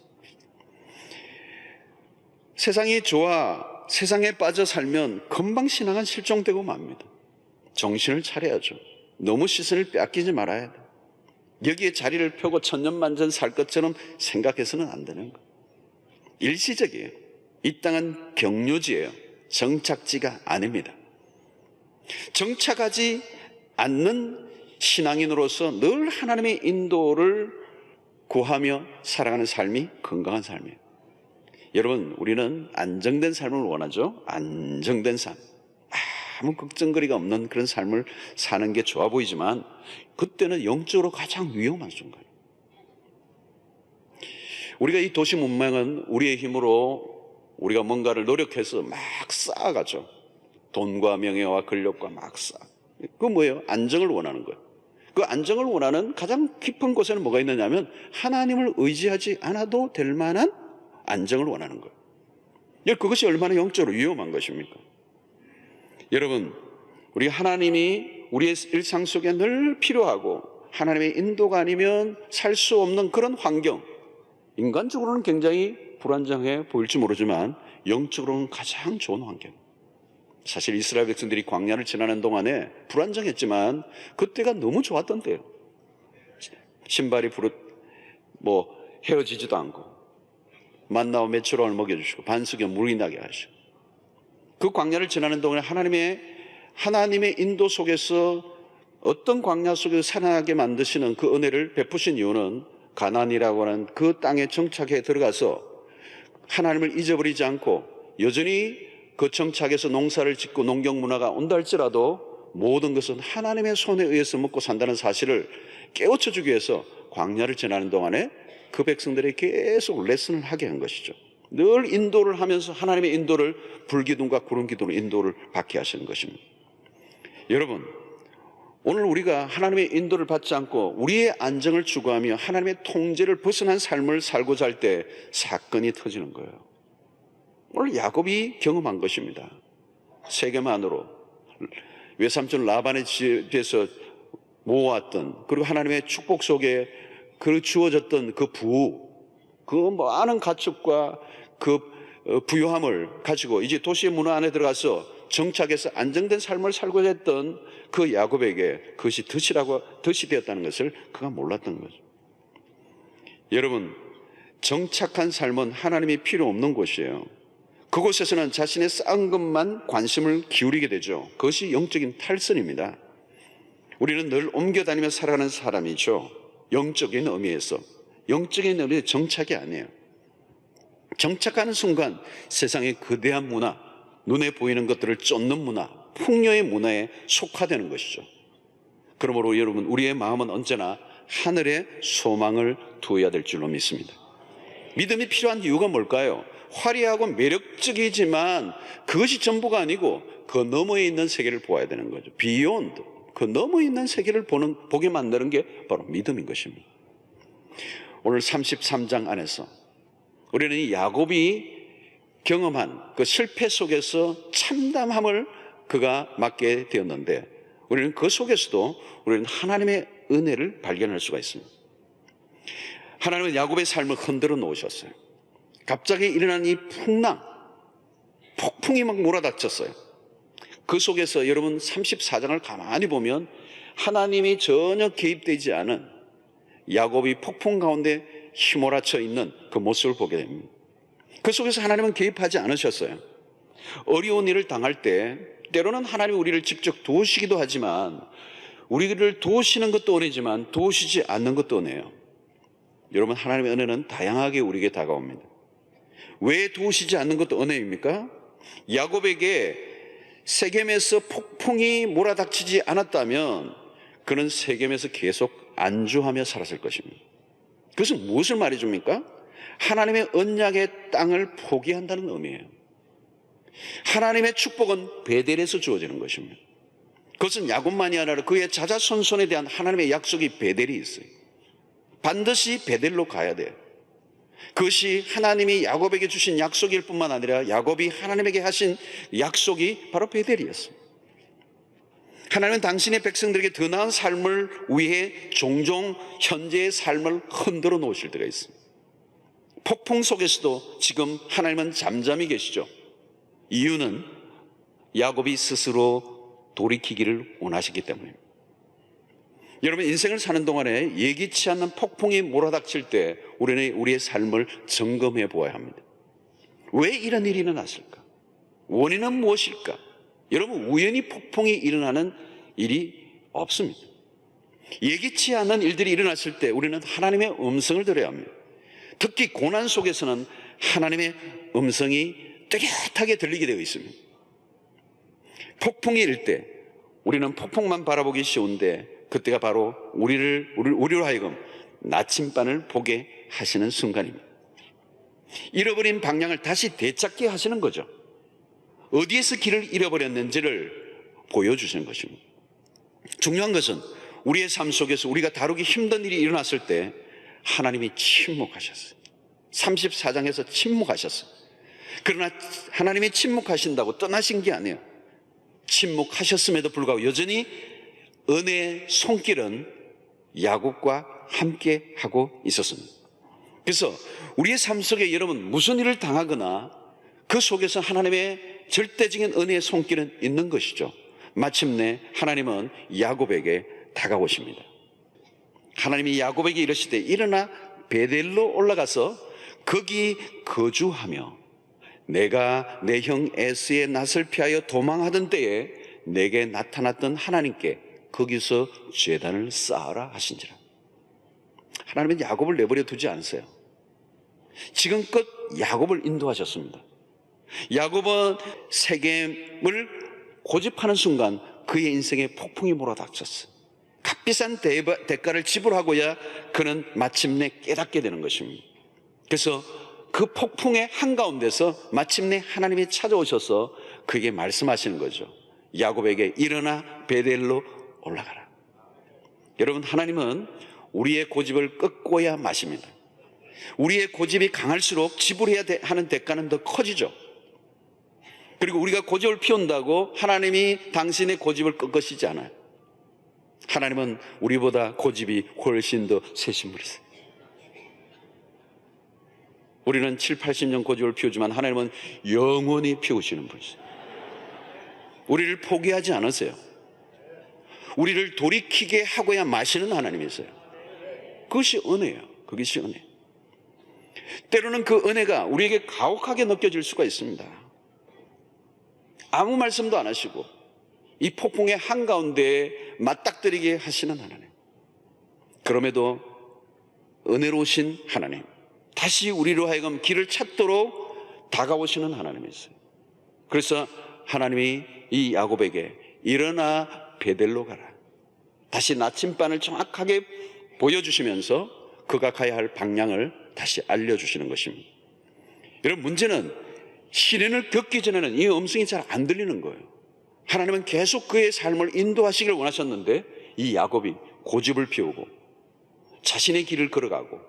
세상이 좋아 세상에 빠져 살면 금방 신앙은 실종되고 맙니다. 정신을 차려야죠. 너무 시선을 빼앗기지 말아야 돼요. 여기에 자리를 펴고 천년만년 살 것처럼 생각해서는 안 되는 거예요. 일시적이에요. 이 땅은 경유지예요. 정착지가 아닙니다. 정착하지 않는 신앙인으로서 늘 하나님의 인도를 구하며 살아가는 삶이 건강한 삶이에요. 여러분, 우리는 안정된 삶을 원하죠. 안정된 삶. 아무 걱정거리가 없는 그런 삶을 사는 게 좋아 보이지만 그때는 영적으로 가장 위험한 순간이에요. 우리가 이 도시 문명은 우리의 힘으로 우리가 뭔가를 노력해서 막 쌓아가죠. 돈과 명예와 권력과 막 쌓아. 그건 뭐예요? 안정을 원하는 거예요. 그 안정을 원하는 가장 깊은 곳에는 뭐가 있느냐면 하나님을 의지하지 않아도 될 만한 안정을 원하는 거예요. 그것이 얼마나 영적으로 위험한 것입니까? 여러분, 우리 하나님이 우리의 일상 속에 늘 필요하고 하나님의 인도가 아니면 살 수 없는 그런 환경, 인간적으로는 굉장히 불안정해 보일지 모르지만 영적으로는 가장 좋은 환경. 사실 이스라엘 백성들이 광야를 지나는 동안에 불안정했지만 그때가 너무 좋았던 때예요. 신발이 헤어지지도 않고 만나와 메추라을 먹여주시고 반석에 물이 나게 하시고 그 광야를 지나는 동안에 하나님의 인도 속에서 어떤 광야 속에서 살아나게 만드시는 그 은혜를 베푸신 이유는 가나안이라고 하는 그 땅에 정착해 들어가서 하나님을 잊어버리지 않고 여전히 그 정착에서 농사를 짓고 농경 문화가 온다 할지라도 모든 것은 하나님의 손에 의해서 먹고 산다는 사실을 깨우쳐 주기 위해서 광야를 지나는 동안에 그 백성들에게 계속 레슨을 하게 한 것이죠. 늘 인도를 하면서 하나님의 인도를 불기둥과 구름기둥으로 인도를 받게 하시는 것입니다. 여러분, 오늘 우리가 하나님의 인도를 받지 않고 우리의 안정을 추구하며 하나님의 통제를 벗어난 삶을 살고자 할 때 사건이 터지는 거예요. 오늘 야곱이 경험한 것입니다. 세겜안으로 외삼촌 라반의 집에서 모아왔던, 그리고 하나님의 축복 속에 그 주어졌던 그 그 많은 가축과 그 부유함을 가지고 이제 도시의 문화 안에 들어가서 정착해서 안정된 삶을 살고자 했던 그 야곱에게 그것이 덫이 되었다는 것을 그가 몰랐던 거죠. 여러분, 정착한 삶은 하나님이 필요 없는 곳이에요. 그곳에서는 자신의 쌓은 것만 관심을 기울이게 되죠. 그것이 영적인 탈선입니다. 우리는 늘 옮겨다니며 살아가는 사람이죠. 영적인 의미에서. 영적인 의미의 정착이 아니에요. 정착하는 순간 세상의 거대한 문화, 눈에 보이는 것들을 쫓는 문화, 풍요의 문화에 속화되는 것이죠. 그러므로 여러분, 우리의 마음은 언제나 하늘에 소망을 두어야 될 줄로 믿습니다. 믿음이 필요한 이유가 뭘까요? 화려하고 매력적이지만 그것이 전부가 아니고 그 너머에 있는 세계를 보아야 되는 거죠. 비욘드, 그 너머에 있는 세계를 보게 만드는 게 바로 믿음인 것입니다. 오늘 33장 안에서 우리는 이 야곱이 경험한 그 실패 속에서 참담함을 그가 맞게 되었는데 우리는 그 속에서도 우리는 하나님의 은혜를 발견할 수가 있습니다. 하나님은 야곱의 삶을 흔들어 놓으셨어요. 갑자기 일어난 이 폭풍이 막 몰아닥쳤어요. 그 속에서 여러분 34장을 가만히 보면 하나님이 전혀 개입되지 않은 야곱이 폭풍 가운데 휘몰아쳐 있는 그 모습을 보게 됩니다. 그 속에서 하나님은 개입하지 않으셨어요. 어려운 일을 당할 때 때로는 하나님이 우리를 직접 도우시기도 하지만 우리를 도우시는 것도 은혜지만 도우시지 않는 것도 은혜예요. 여러분, 하나님의 은혜는 다양하게 우리에게 다가옵니다. 왜 도우시지 않는 것도 은혜입니까? 야곱에게 세겜에서 폭풍이 몰아닥치지 않았다면 그는 세겜에서 계속 안주하며 살았을 것입니다. 그것은 무엇을 말해줍니까? 하나님의 언약의 땅을 포기한다는 의미예요. 하나님의 축복은 베델에서 주어지는 것입니다. 그것은 야곱만이 아니라 그의 자자손손에 대한 하나님의 약속이 베델이 있어요. 반드시 베델로 가야 돼요. 그것이 하나님이 야곱에게 주신 약속일 뿐만 아니라 야곱이 하나님에게 하신 약속이 바로 베델이었습니다. 하나님은 당신의 백성들에게 더 나은 삶을 위해 종종 현재의 삶을 흔들어 놓으실 때가 있습니다. 폭풍 속에서도 지금 하나님은 잠잠히 계시죠. 이유는 야곱이 스스로 돌이키기를 원하시기 때문입니다. 여러분, 인생을 사는 동안에 예기치 않는 폭풍이 몰아닥칠 때 우리는 우리의 삶을 점검해 보아야 합니다. 왜 이런 일이 일어났을까? 원인은 무엇일까? 여러분, 우연히 폭풍이 일어나는 일이 없습니다. 예기치 않은 일들이 일어났을 때 우리는 하나님의 음성을 들어야 합니다. 특히 고난 속에서는 하나님의 음성이 뚜렷하게 들리게 되어 있습니다. 폭풍이 일 때 우리는 폭풍만 바라보기 쉬운데 그때가 바로 우리로 하여금 나침반을 보게 하시는 순간입니다. 잃어버린 방향을 다시 되찾게 하시는 거죠. 어디에서 길을 잃어버렸는지를 보여주시는 것입니다. 중요한 것은 우리의 삶 속에서 우리가 다루기 힘든 일이 일어났을 때 하나님이 침묵하셨어요. 34장에서 침묵하셨어요. 그러나 하나님이 침묵하신다고 떠나신 게 아니에요. 침묵하셨음에도 불구하고 여전히 은혜의 손길은 야곱과 함께 하고 있었습니다. 그래서 우리의 삶 속에 여러분 무슨 일을 당하거나 그 속에서 하나님의 절대적인 은혜의 손길은 있는 것이죠. 마침내 하나님은 야곱에게 다가오십니다. 하나님이 야곱에게 이르시되 일어나 베델로 올라가서 거기 거주하며 내가 내 형 에스의 낯을 피하여 도망하던 때에 내게 나타났던 하나님께 거기서 제단을 쌓아라 하신지라. 하나님은 야곱을 내버려 두지 않으세요. 지금껏 야곱을 인도하셨습니다. 야곱은 세겜을 고집하는 순간 그의 인생에 폭풍이 몰아닥쳤어요. 값비싼 대가를 지불하고야 그는 마침내 깨닫게 되는 것입니다. 그래서 그 폭풍의 한가운데서 마침내 하나님이 찾아오셔서 그에게 말씀하시는 거죠. 야곱에게 일어나 베델로 올라가라. 여러분, 하나님은 우리의 고집을 꺾고야 마십니다. 우리의 고집이 강할수록 지불해야 하는 대가는 더 커지죠. 그리고 우리가 고집을 피운다고 하나님이 당신의 고집을 꺾으시지 않아요. 하나님은 우리보다 고집이 훨씬 더 세신 분이세요. 우리는 7, 80년 고집을 피우지만 하나님은 영원히 피우시는 분이세요. 우리를 포기하지 않으세요. 우리를 돌이키게 하고야 마시는 하나님이세요. 그것이 은혜예요. 그것이 은혜. 때로는 그 은혜가 우리에게 가혹하게 느껴질 수가 있습니다. 아무 말씀도 안 하시고 이 폭풍의 한가운데에 맞닥뜨리게 하시는 하나님. 그럼에도 은혜로우신 하나님, 다시 우리로 하여금 길을 찾도록 다가오시는 하나님이세요. 그래서 하나님이 이 야곱에게 일어나 베델로 가라, 다시 나침반을 정확하게 보여주시면서 그가 가야 할 방향을 다시 알려주시는 것입니다. 여러분, 문제는 시련을 겪기 전에는 이 음성이 잘 안 들리는 거예요. 하나님은 계속 그의 삶을 인도하시기를 원하셨는데 이 야곱이 고집을 피우고 자신의 길을 걸어가고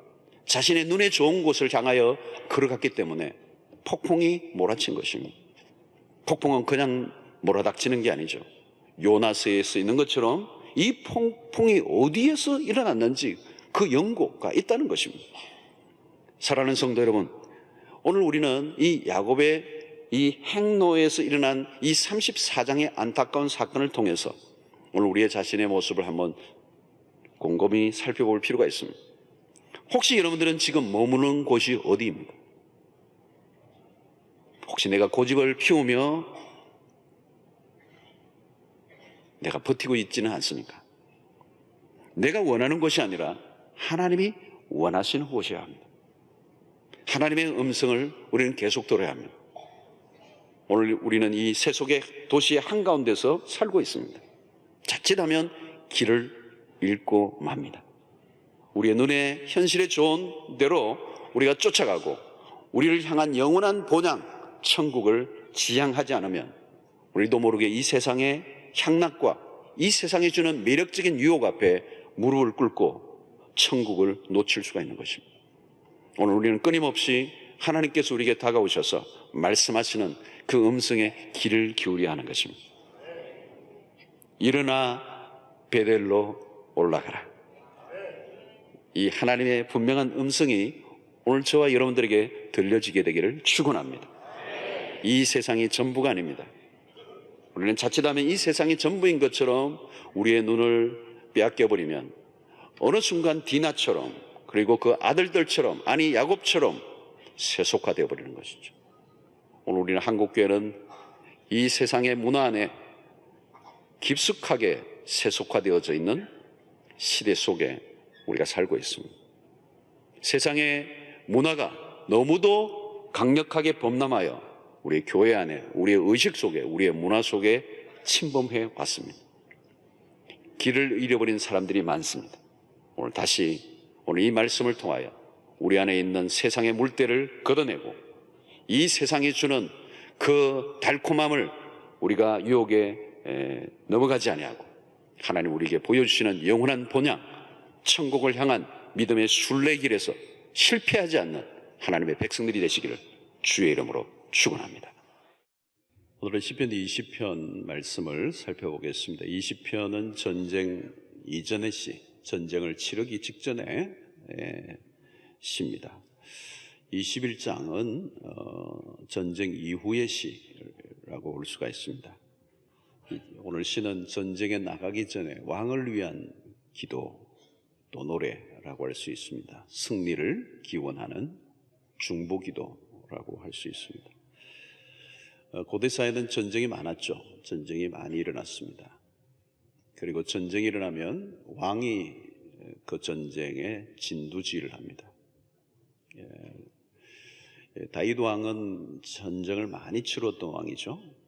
자신의 눈에 좋은 곳을 향하여 걸어갔기 때문에 폭풍이 몰아친 것입니다. 폭풍은 그냥 몰아닥치는 게 아니죠. 요나서에 쓰이는 것처럼 이 폭풍이 어디에서 일어났는지 그 연고가 있다는 것입니다. 사랑하는 성도 여러분, 오늘 우리는 이 야곱의 이 행로에서 일어난 이 34장의 안타까운 사건을 통해서 오늘 우리의 자신의 모습을 한번 곰곰이 살펴볼 필요가 있습니다. 혹시 여러분들은 지금 머무는 곳이 어디입니까? 혹시 내가 고집을 피우며 내가 버티고 있지는 않습니까? 내가 원하는 것이 아니라 하나님이 원하시는 곳이어야 합니다. 하나님의 음성을 우리는 계속 들어야 합니다. 오늘 우리는 이 세속의 도시의 한가운데서 살고 있습니다. 자칫하면 길을 잃고 맙니다. 우리의 눈에 현실에 좋은 대로 우리가 쫓아가고 우리를 향한 영원한 본향, 천국을 지향하지 않으면 우리도 모르게 이 세상의 향락과 이 세상이 주는 매력적인 유혹 앞에 무릎을 꿇고 천국을 놓칠 수가 있는 것입니다. 오늘 우리는 끊임없이 하나님께서 우리에게 다가오셔서 말씀하시는 그 음성에 귀를 기울여야 하는 것입니다. 일어나 베델로 올라가라. 이 하나님의 분명한 음성이 오늘 저와 여러분들에게 들려지게 되기를 축원합니다. 이 세상이 전부가 아닙니다. 우리는 자칫하면 이 세상이 전부인 것처럼 우리의 눈을 빼앗겨버리면 어느 순간 디나처럼, 그리고 그 아들들처럼, 아니 야곱처럼 세속화되어 버리는 것이죠. 오늘 우리는 한국교회는 이 세상의 문화 안에 깊숙하게 세속화되어져 있는 시대 속에 우리가 살고 있습니다. 세상의 문화가 너무도 강력하게 범람하여 우리 교회 안에, 우리의 의식 속에, 우리의 문화 속에 침범해 왔습니다. 길을 잃어버린 사람들이 많습니다. 오늘 이 말씀을 통하여 우리 안에 있는 세상의 물때를 걷어내고 이 세상이 주는 그 달콤함을 우리가 유혹에 넘어가지 아니하고 하나님 우리에게 보여주시는 영원한 본향, 천국을 향한 믿음의 순례길에서 실패하지 않는 하나님의 백성들이 되시기를 주의 이름으로 축원합니다. 오늘은 시편 20편 말씀을 살펴보겠습니다. 20편은 전쟁 이전의 시, 전쟁을 치르기 직전의 시입니다. 21장은 전쟁 이후의 시라고 볼 수가 있습니다. 오늘 시는 전쟁에 나가기 전에 왕을 위한 기도 또 노래라고 할 수 있습니다. 승리를 기원하는 중보기도라고 할 수 있습니다. 고대 사회는 전쟁이 많았죠. 전쟁이 많이 일어났습니다. 그리고 전쟁이 일어나면 왕이 그 전쟁에 진두지휘를 합니다. 다윗 왕은 전쟁을 많이 치렀던 왕이죠.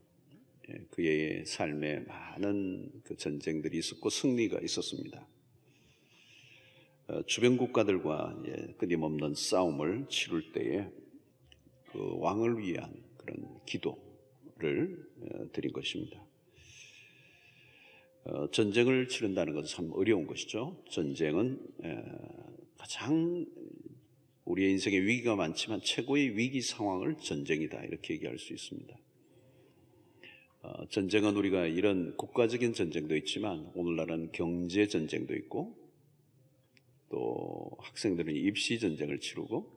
그의 삶에 많은 그 전쟁들이 있었고 승리가 있었습니다. 주변 국가들과 끊임없는 싸움을 치룰 때에 그 왕을 위한 그런 기도를 드린 것입니다. 전쟁을 치른다는 것은 참 어려운 것이죠. 전쟁은 가장 우리의 인생에 위기가 많지만 최고의 위기 상황을 전쟁이다 이렇게 얘기할 수 있습니다. 전쟁은 우리가 이런 국가적인 전쟁도 있지만 오늘날은 경제 전쟁도 있고 또 학생들은 입시 전쟁을 치르고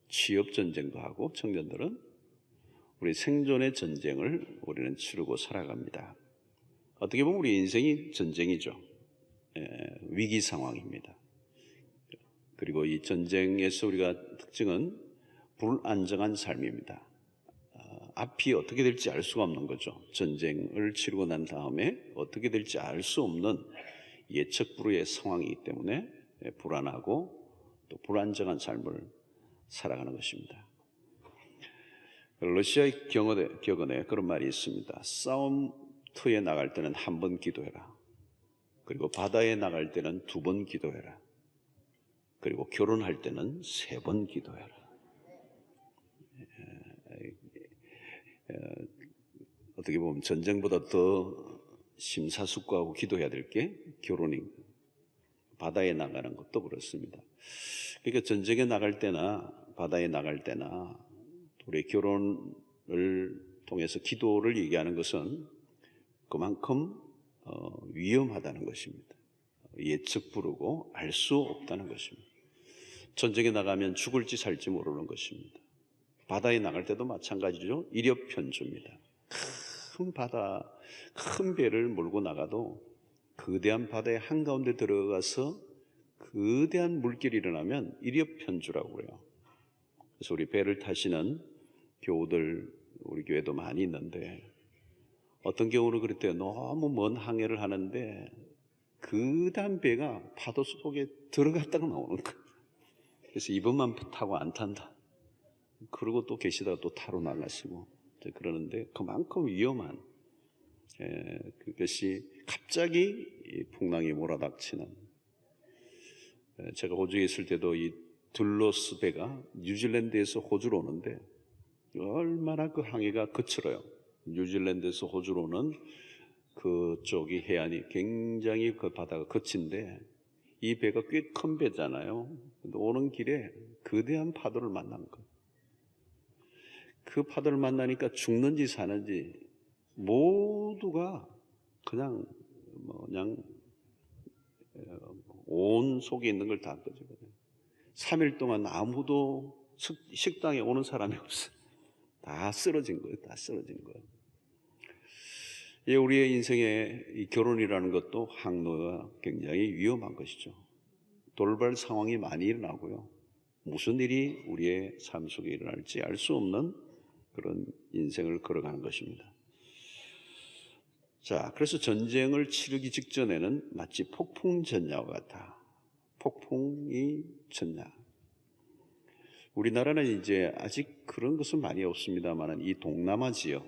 취업 전쟁도 하고 청년들은 우리 생존의 전쟁을 우리는 치르고 살아갑니다. 어떻게 보면 우리 인생이 전쟁이죠. 위기 상황입니다. 그리고 이 전쟁에서 우리가 특징은 불안정한 삶입니다. 앞이 어떻게 될지 알 수가 없는 거죠. 전쟁을 치르고 난 다음에 어떻게 될지 알 수 없는 예측 불허의 상황이기 때문에 불안하고 또 불안정한 삶을 살아가는 것입니다. 러시아의 격언에 그런 말이 있습니다. 싸움터에 나갈 때는 한 번 기도해라. 그리고 바다에 나갈 때는 2번 기도해라. 그리고 결혼할 때는 3번 기도해라. 어떻게 보면 전쟁보다 더 심사숙고하고 기도해야 될 게 결혼입니다. 바다에 나가는 것도 그렇습니다. 그러니까 전쟁에 나갈 때나 바다에 나갈 때나 우리 결혼을 통해서 기도를 얘기하는 것은 그만큼 위험하다는 것입니다. 예측 부르고 알 수 없다는 것입니다. 전쟁에 나가면 죽을지 살지 모르는 것입니다. 바다에 나갈 때도 마찬가지죠. 일엽편주입니다. 큰 바다, 큰 배를 몰고 나가도 거대한 바다의 한가운데 들어가서 거대한 물길이 일어나면 일엽편주라고 그래요. 그래서 우리 배를 타시는 교우들 우리 교회도 많이 있는데 어떤 경우는 그럴 때 너무 먼 항해를 하는데 거대한 배가 파도 속에 들어갔다가 나오는 거예요. 그래서 이번만 타고 안 탄다. 그러고 또 계시다가 또 타러 나가시고 그러는데 그만큼 위험한 그것이 갑자기 풍랑이 몰아닥치는 제가 호주에 있을 때도 이 둘로스 배가 뉴질랜드에서 호주로 오는데 얼마나 그 항해가 거칠어요. 뉴질랜드에서 호주로 오는 그쪽이 해안이 굉장히 그 바다가 거친데 이 배가 꽤 큰 배잖아요. 근데 오는 길에 거대한 파도를 만난 거예요. 그 파도를 만나니까 죽는지 사는지 모두가 그냥 온 속에 있는 걸 다 꺼지거든요. 3일 동안 아무도 식당에 오는 사람이 없어요. 다 쓰러진 거예요. 다 쓰러진 거예요. 예, 우리의 인생에 이 결혼이라는 것도 항로가 굉장히 위험한 것이죠. 돌발 상황이 많이 일어나고요. 무슨 일이 우리의 삶 속에 일어날지 알 수 없는 그런 인생을 걸어가는 것입니다. 자, 그래서 전쟁을 치르기 직전에는 마치 폭풍전야와 같아. 폭풍이 전야. 우리나라는 이제 아직 그런 것은 많이 없습니다만 이 동남아 지역,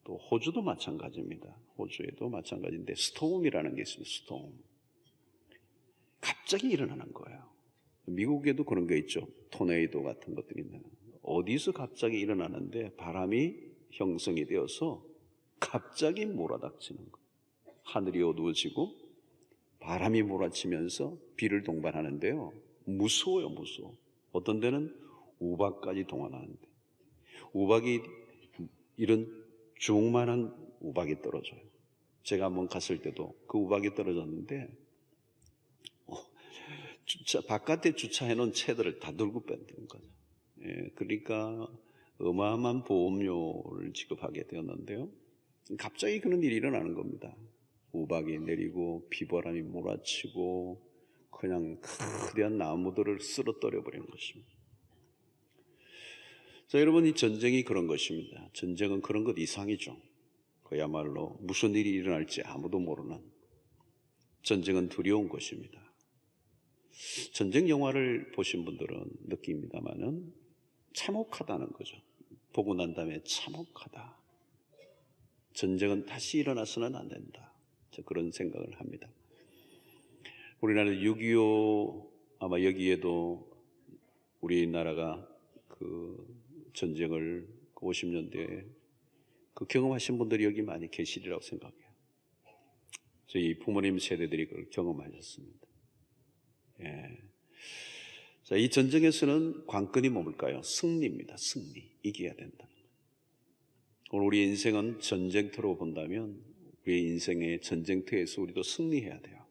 또 호주도 마찬가지입니다. 호주에도 마찬가지인데 스톰이라는 게 있습니다. 스톰. 갑자기 일어나는 거예요. 미국에도 그런 게 있죠. 토네이도 같은 것들이 있는. 어디서 갑자기 일어나는데 바람이 형성이 되어서 갑자기 몰아닥치는 거예요. 하늘이 어두워지고 바람이 몰아치면서 비를 동반하는데요. 무서워요, 무서워. 어떤 데는 우박까지 동원하는데, 우박이 이런 주먹만한 우박이 떨어져요. 제가 한번 갔을 때도 그 우박이 떨어졌는데 바깥에 주차해놓은 채들을 다 들고 뺀는 거죠. 예, 그러니까 어마어마한 보험료를 지급하게 되었는데요. 갑자기 그런 일이 일어나는 겁니다. 우박이 내리고 비바람이 몰아치고 그냥 거대한 나무들을 쓰러뜨려 버리는 것입니다. 자, 여러분, 이 전쟁이 그런 것입니다. 전쟁은 그런 것 이상이죠. 그야말로 무슨 일이 일어날지 아무도 모르는, 전쟁은 두려운 것입니다. 전쟁 영화를 보신 분들은 느낍니다만은 참혹하다는 거죠. 보고 난 다음에 참혹하다. 전쟁은 다시 일어나서는 안 된다. 그런 생각을 합니다. 우리나라 6.25 아마 여기에도 우리나라가 그 전쟁을 50년대에 그 경험하신 분들이 여기 많이 계시리라고 생각해요. 저희 부모님 세대들이 그걸 경험하셨습니다. 예. 자, 이 전쟁에서는 관건이 뭘까요? 승리입니다. 승리. 이겨야 된다. 오늘 우리 인생은 전쟁터로 본다면 우리의 인생의 전쟁터에서 우리도 승리해야 돼요.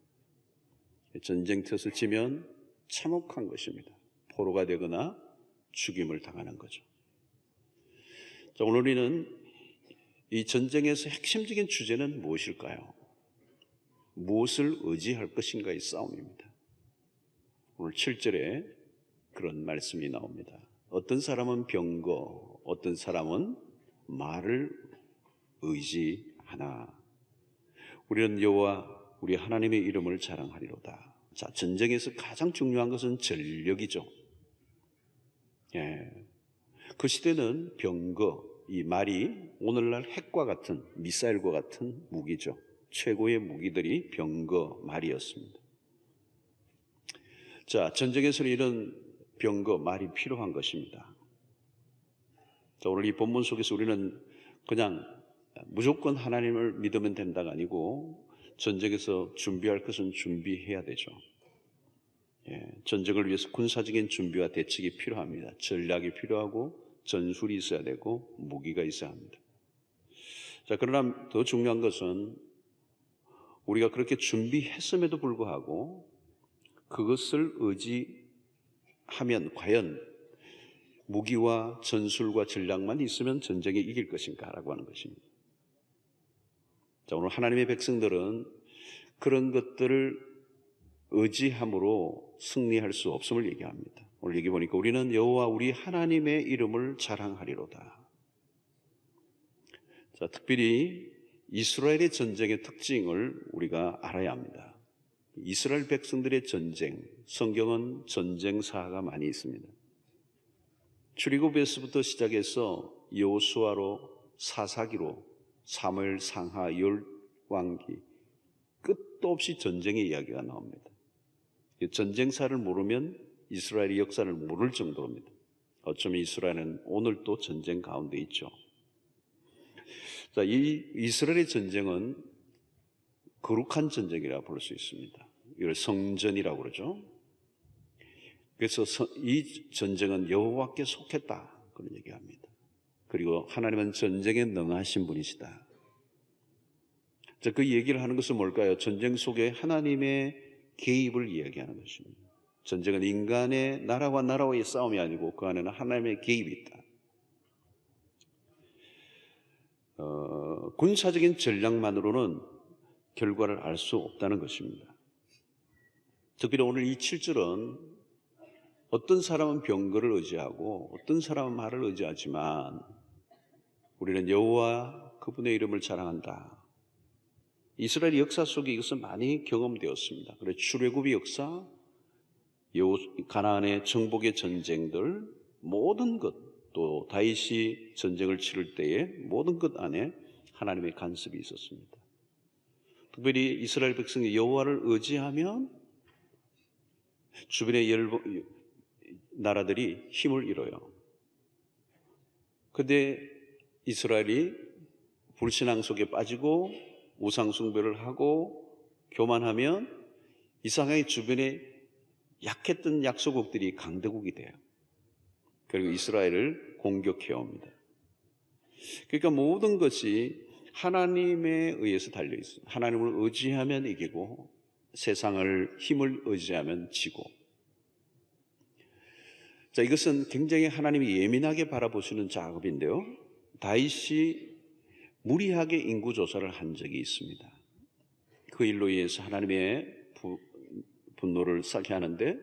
전쟁터에서 지면 참혹한 것입니다. 포로가 되거나 죽임을 당하는 거죠. 자, 오늘 우리는 이 전쟁에서 핵심적인 주제는 무엇일까요? 무엇을 의지할 것인가의 싸움입니다. 오늘 7절에 그런 말씀이 나옵니다. 어떤 사람은 병거, 어떤 사람은 말을 의지하나. 우리는 여호와 우리 하나님의 이름을 자랑하리로다. 자, 전쟁에서 가장 중요한 것은 전력이죠. 예. 그 시대는 병거, 이 말이 오늘날 핵과 같은, 미사일과 같은 무기죠. 최고의 무기들이 병거, 말이었습니다. 자, 전쟁에서는 이런 병거, 말이 필요한 것입니다. 자, 오늘 이 본문 속에서 우리는 그냥 무조건 하나님을 믿으면 된다가 아니고 전쟁에서 준비할 것은 준비해야 되죠. 예, 전쟁을 위해서 군사적인 준비와 대책이 필요합니다. 전략이 필요하고 전술이 있어야 되고 무기가 있어야 합니다. 자, 그러나 더 중요한 것은 우리가 그렇게 준비했음에도 불구하고 그것을 의지하면 과연 무기와 전술과 전략만 있으면 전쟁에 이길 것인가라고 하는 것입니다. 자, 오늘 하나님의 백성들은 그런 것들을 의지함으로 승리할 수 없음을 얘기합니다. 오늘 얘기 보니까 우리는 여호와 우리 하나님의 이름을 자랑하리로다. 자, 특별히 이스라엘의 전쟁의 특징을 우리가 알아야 합니다. 이스라엘 백성들의 전쟁, 성경은 전쟁사가 많이 있습니다. 출애굽에서부터 시작해서 여호수아로 사사기로 사무엘 상하 열왕기 끝도 없이 전쟁의 이야기가 나옵니다. 전쟁사를 모르면 이스라엘의 역사를 모를 정도입니다. 어쩌면 이스라엘은 오늘도 전쟁 가운데 있죠. 자, 이 이스라엘의 전쟁은 거룩한 전쟁이라고 볼 수 있습니다. 이걸 성전이라고 그러죠. 그래서 이 전쟁은 여호와께 속했다 그런 얘기합니다. 그리고 하나님은 전쟁에 능하신 분이시다. 자, 그 얘기를 하는 것은 뭘까요? 전쟁 속에 하나님의 개입을 이야기하는 것입니다. 전쟁은 인간의 나라와 나라와의 싸움이 아니고 그 안에는 하나님의 개입이 있다. 군사적인 전략만으로는 결과를 알 수 없다는 것입니다. 특별히 오늘 이 7절은 어떤 사람은 병거를 의지하고 어떤 사람은 말을 의지하지만 우리는 여호와 그분의 이름을 자랑한다. 이스라엘 역사 속에 이것은 많이 경험되었습니다. 그래서 출애굽의 역사, 가나안의 정복의 전쟁들, 모든 것, 또 다윗이 전쟁을 치를 때에 모든 것 안에 하나님의 간섭이 있었습니다. 특별히 이스라엘 백성이 여호와를 의지하면 주변의 나라들이 힘을 잃어요. 그런데 이스라엘이 불신앙 속에 빠지고 우상 숭배를 하고 교만하면 이상하게 주변에 약했던 약소국들이 강대국이 돼요. 그리고 이스라엘을 공격해 옵니다. 그러니까 모든 것이 하나님에 의해서 달려 있어요. 하나님을 의지하면 이기고 세상을 힘을 의지하면 지고. 자, 이것은 굉장히 하나님이 예민하게 바라보시는 작업인데요. 다윗이 무리하게 인구 조사를 한 적이 있습니다. 그 일로 인해서 하나님의 분노를 쌓게 하는데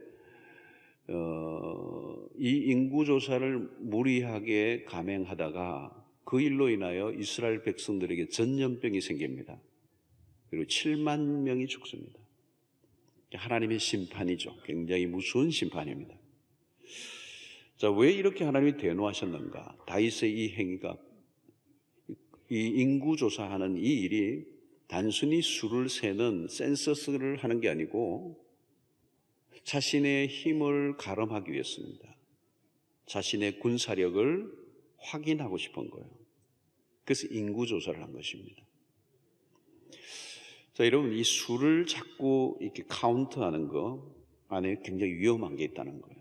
이 인구 조사를 무리하게 감행하다가 그 일로 인하여 이스라엘 백성들에게 전염병이 생깁니다. 그리고 7만 명이 죽습니다. 하나님의 심판이죠. 굉장히 무서운 심판입니다. 자, 왜 이렇게 하나님이 대노하셨는가? 다윗의 이 행위가, 이 인구 조사하는 이 일이 단순히 수를 세는 센서스를 하는 게 아니고 자신의 힘을 가름하기 위해서입니다. 자신의 군사력을 확인하고 싶은 거예요. 그래서 인구 조사를 한 것입니다. 자, 여러분, 이 수를 자꾸 이렇게 카운트하는 거 안에 굉장히 위험한 게 있다는 거예요.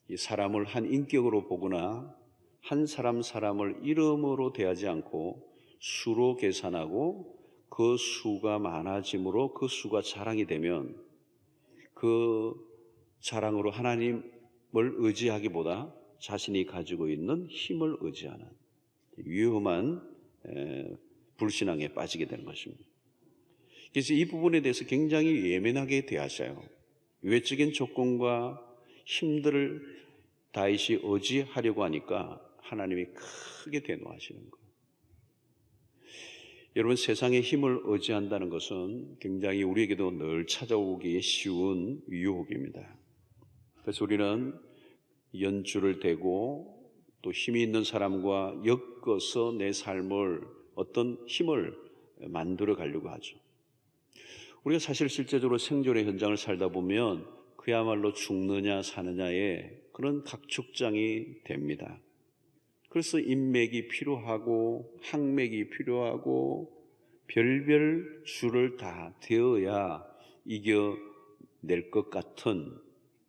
이 사람을 한 인격으로 보거나 한 사람을 이름으로 대하지 않고 수로 계산하고 그 수가 많아짐으로 그 수가 자랑이 되면 그 자랑으로 하나님을 의지하기보다 자신이 가지고 있는 힘을 의지하는 위험한 불신앙에 빠지게 되는 것입니다. 그래서 이 부분에 대해서 굉장히 예민하게 대하셔요. 외적인 조건과 힘들을 다윗이 의지하려고 하니까 하나님이 크게 대노하시는 거예요. 여러분, 세상의 힘을 의지한다는 것은 굉장히 우리에게도 늘 찾아오기 쉬운 유혹입니다. 그래서 우리는 연주를 대고 또 힘이 있는 사람과 엮어서 내 삶을 어떤 힘을 만들어 가려고 하죠. 우리가 사실 실제적으로 생존의 현장을 살다 보면 그야말로 죽느냐 사느냐의 그런 각축장이 됩니다. 그래서 인맥이 필요하고 항맥이 필요하고 별별 수를 다 되어야 이겨낼 것 같은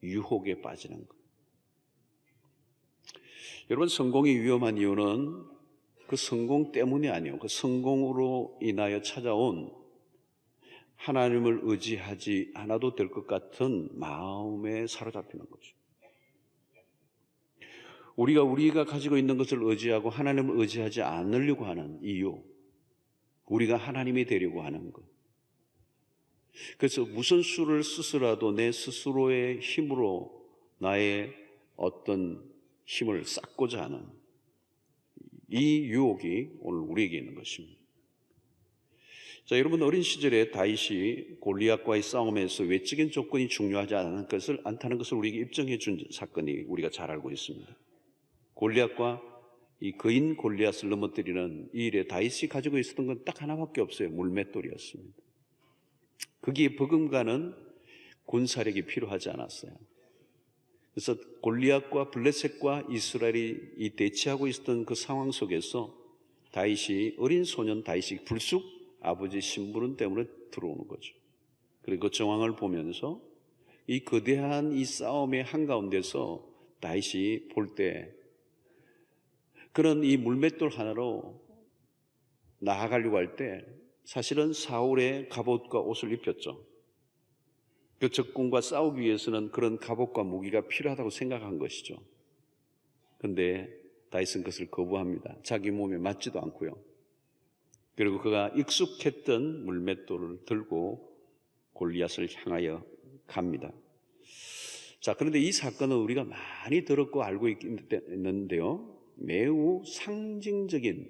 유혹에 빠지는 거예요. 여러분, 성공이 위험한 이유는 그 성공 때문이 아니에요. 그 성공으로 인하여 찾아온 하나님을 의지하지 않아도 될 것 같은 마음에 사로잡히는 거죠. 우리가 가지고 있는 것을 의지하고 하나님을 의지하지 않으려고 하는 이유, 우리가 하나님이 되려고 하는 것. 그래서 무슨 수를 쓰더라도 내 스스로의 힘으로 나의 어떤 힘을 쌓고자 하는 이 유혹이 오늘 우리에게 있는 것입니다. 자, 여러분, 어린 시절에 다윗이 골리앗과의 싸움에서 외적인 조건이 중요하지 않다는 것을 우리에게 입증해 준 사건이 우리가 잘 알고 있습니다. 골리앗과 이 거인 골리앗을 넘어뜨리는 이 일에 다윗이 가지고 있었던 건 딱 하나밖에 없어요. 물맷돌이었습니다. 거기에 버금가는 군사력이 필요하지 않았어요. 그래서 골리앗과 블레셋과 이스라엘이 이 대치하고 있었던 그 상황 속에서 다윗이, 어린 소년 다윗이 불쑥 아버지 심부름 때문에 들어오는 거죠. 그리고 그 정황을 보면서 이 거대한 이 싸움의 한가운데서 다윗이 볼 때 그런 이 물맷돌 하나로 나아가려고 할 때 사실은 사울의 갑옷과 옷을 입혔죠. 그 적군과 싸우기 위해서는 그런 갑옷과 무기가 필요하다고 생각한 것이죠. 그런데 다윗은 그것을 거부합니다. 자기 몸에 맞지도 않고요. 그리고 그가 익숙했던 물맷돌을 들고 골리앗을 향하여 갑니다. 자, 그런데 이 사건은 우리가 많이 들었고 알고 있는데요, 매우 상징적인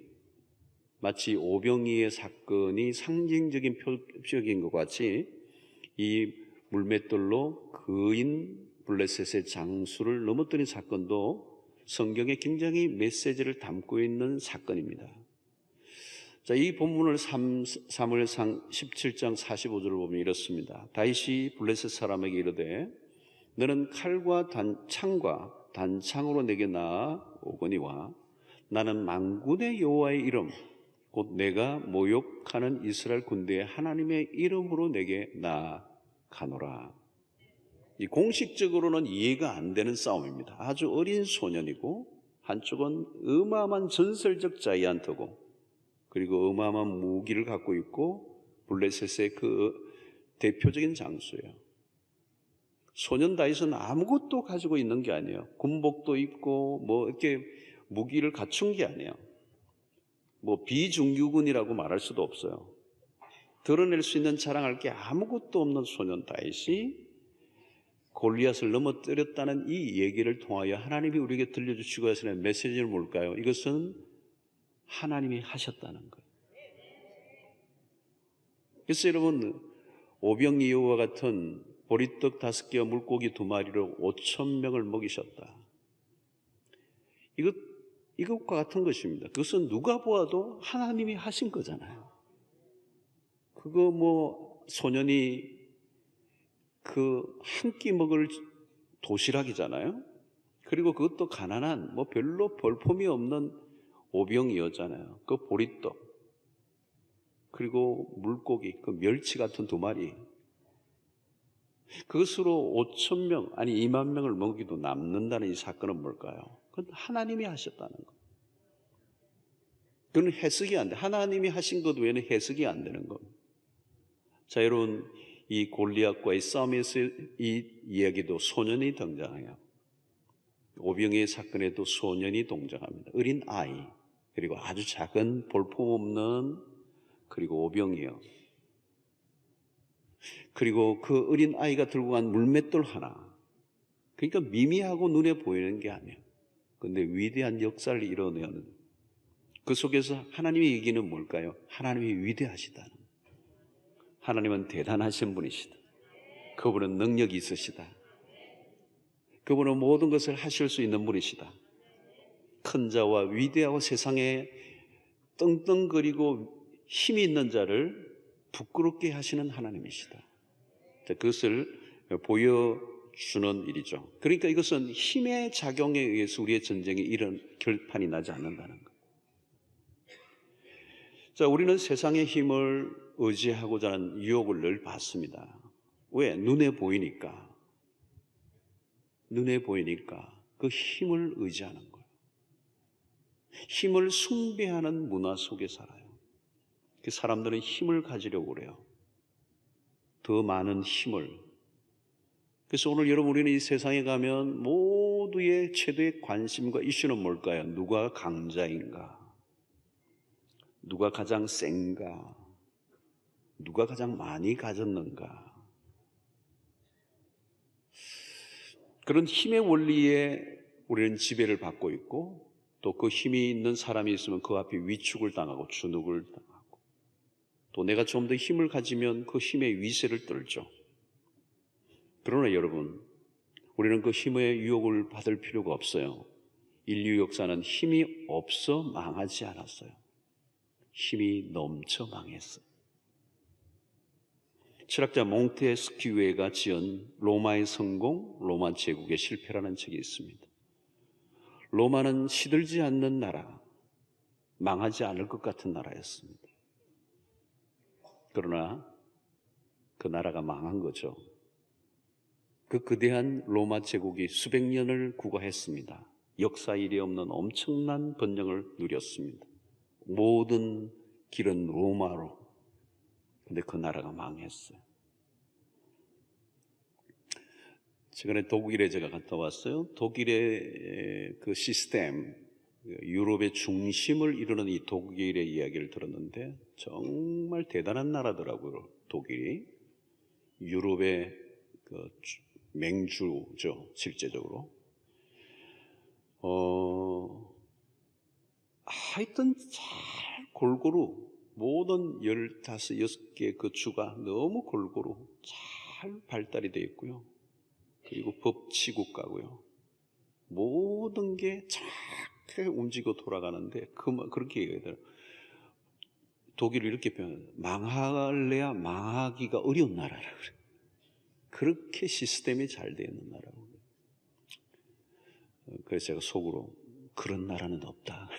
마치 오병이의 사건이 상징적인 표적인 것 같이 이 물맷돌로 그인 블레셋의 장수를 넘어뜨린 사건도 성경에 굉장히 메시지를 담고 있는 사건입니다. 자, 이 본문을 사무엘상 17장 45절을 보면 이렇습니다. 다윗이 블레셋 사람에게 이르되 너는 칼과 창과 단창으로 내게 나아오거니와 나는 만군의 여호와의 이름 곧 내가 모욕하는 이스라엘 군대의 하나님의 이름으로 내게 나아가노라. 이 공식적으로는 이해가 안 되는 싸움입니다. 아주 어린 소년이고 한쪽은 어마어마한 전설적 자이언트고 그리고 어마어마한 무기를 갖고 있고 블레셋의 그 대표적인 장수예요. 소년 다윗은 아무것도 가지고 있는 게 아니에요. 군복도 입고 뭐 이렇게 무기를 갖춘 게 아니에요. 뭐 비중규군이라고 말할 수도 없어요. 드러낼 수 있는 자랑할 게 아무것도 없는 소년 다윗이 골리앗을 넘어뜨렸다는 이 얘기를 통하여 하나님이 우리에게 들려주시고 하시는 메시지는 뭘까요? 이것은 하나님이 하셨다는 거예요. 그래서 여러분, 오병이어와 같은 보리떡 5개와 물고기 2마리로 5,000명을 먹이셨다. 이것과 같은 것입니다. 그것은 누가 보아도 하나님이 하신 거잖아요. 그거 뭐 소년이 그 한 끼 먹을 도시락이잖아요. 그리고 그것도 가난한 뭐 별로 볼품이 없는 오병이었잖아요. 그 보리떡 그리고 물고기 그 멸치 같은 2마리 그것으로 5,000명 아니 2만 명을 먹이도 남는다는 이 사건은 뭘까요? 그건 하나님이 하셨다는 거. 그건 해석이 안 돼. 하나님이 하신 것 외에는 해석이 안 되는 겁니다. 자, 여러분, 이 골리앗과의 싸움에서 이 이야기도 소년이 등장해요. 오병이의 사건에도 소년이 등장합니다. 어린 아이, 그리고 아주 작은 볼품없는 그리고 오병이요. 그리고 그 어린 아이가 들고 간 물맷돌 하나. 그러니까 미미하고 눈에 보이는 게 아니에요. 그런데 위대한 역사를 이뤄내는 그 속에서 하나님의 얘기는 뭘까요? 하나님이 위대하시다는 거예요. 하나님은 대단하신 분이시다. 그분은 능력이 있으시다. 그분은 모든 것을 하실 수 있는 분이시다. 큰 자와 위대하고 세상에 떵떵거리고 힘이 있는 자를 부끄럽게 하시는 하나님이시다. 그것을 보여주는 일이죠. 그러니까 이것은 힘의 작용에 의해서 우리의 전쟁에 이런 결판이 나지 않는다는 것. 자, 우리는 세상의 힘을 의지하고자 하는 유혹을 늘 받습니다. 왜? 눈에 보이니까. 눈에 보이니까 그 힘을 의지하는 거예요. 힘을 숭배하는 문화 속에 살아요. 그 사람들은 힘을 가지려고 그래요. 더 많은 힘을. 그래서 오늘 여러분 우리는 이 세상에 가면 모두의 최대의 관심과 이슈는 뭘까요? 누가 강자인가? 누가 가장 센가? 누가 가장 많이 가졌는가? 그런 힘의 원리에 우리는 지배를 받고 있고 또 그 힘이 있는 사람이 있으면 그 앞에 위축을 당하고 주눅을 당하고 또 내가 좀 더 힘을 가지면 그 힘의 위세를 떨죠. 그러나 여러분, 우리는 그 힘의 유혹을 받을 필요가 없어요. 인류 역사는 힘이 없어 망하지 않았어요. 힘이 넘쳐 망했어요. 철학자 몽테스키우가 지은 로마의 성공, 로마 제국의 실패라는 책이 있습니다. 로마는 시들지 않는 나라, 망하지 않을 것 같은 나라였습니다. 그러나 그 나라가 망한 거죠. 그 거대한 로마 제국이 수백 년을 구가했습니다. 역사 이래 없는 엄청난 번영을 누렸습니다. 모든 길은 로마로. 근데 그 나라가 망했어요. 최근에 독일에 제가 갔다 왔어요. 독일의 그 시스템, 유럽의 중심을 이루는 이 독일의 이야기를 들었는데 정말 대단한 나라더라고요. 독일이 유럽의 그 맹주죠, 실제적으로. 하여튼 잘 골고루 모든 15, 6개 그 주가 너무 골고루 잘 발달이 되어 있고요. 그리고 법치국가고요. 모든 게 정확하게 움직이고 돌아가는데 그렇게 얘기해야 돼요. 독일을 이렇게 표현해요. 망할래야 망하기가 어려운 나라라 그래요. 그렇게 시스템이 잘 되어 있는 나라고. 그래서 제가 속으로 그런 나라는 없다.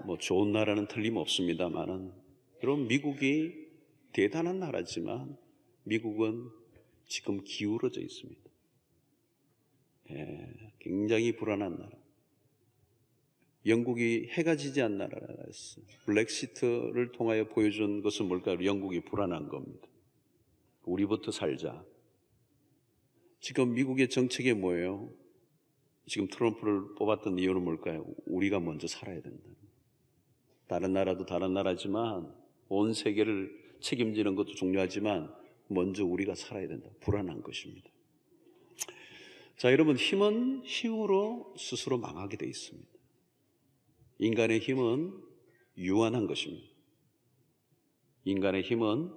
뭐 좋은 나라는 틀림없습니다만은, 여러분 미국이 대단한 나라지만 미국은 지금 기울어져 있습니다. 굉장히 불안한 나라. 영국이 해가 지지 않는 나라였어요. 브렉시트를 통하여 보여준 것은 뭘까요? 영국이 불안한 겁니다. 우리부터 살자. 지금 미국의 정책이 뭐예요? 지금 트럼프를 뽑았던 이유는 뭘까요? 우리가 먼저 살아야 된다. 다른 나라도 다른 나라지만 온 세계를 책임지는 것도 중요하지만 먼저 우리가 살아야 된다. 불안한 것입니다. 자, 여러분, 힘은 힘으로 스스로 망하게 되어 있습니다. 인간의 힘은 유한한 것입니다. 인간의 힘은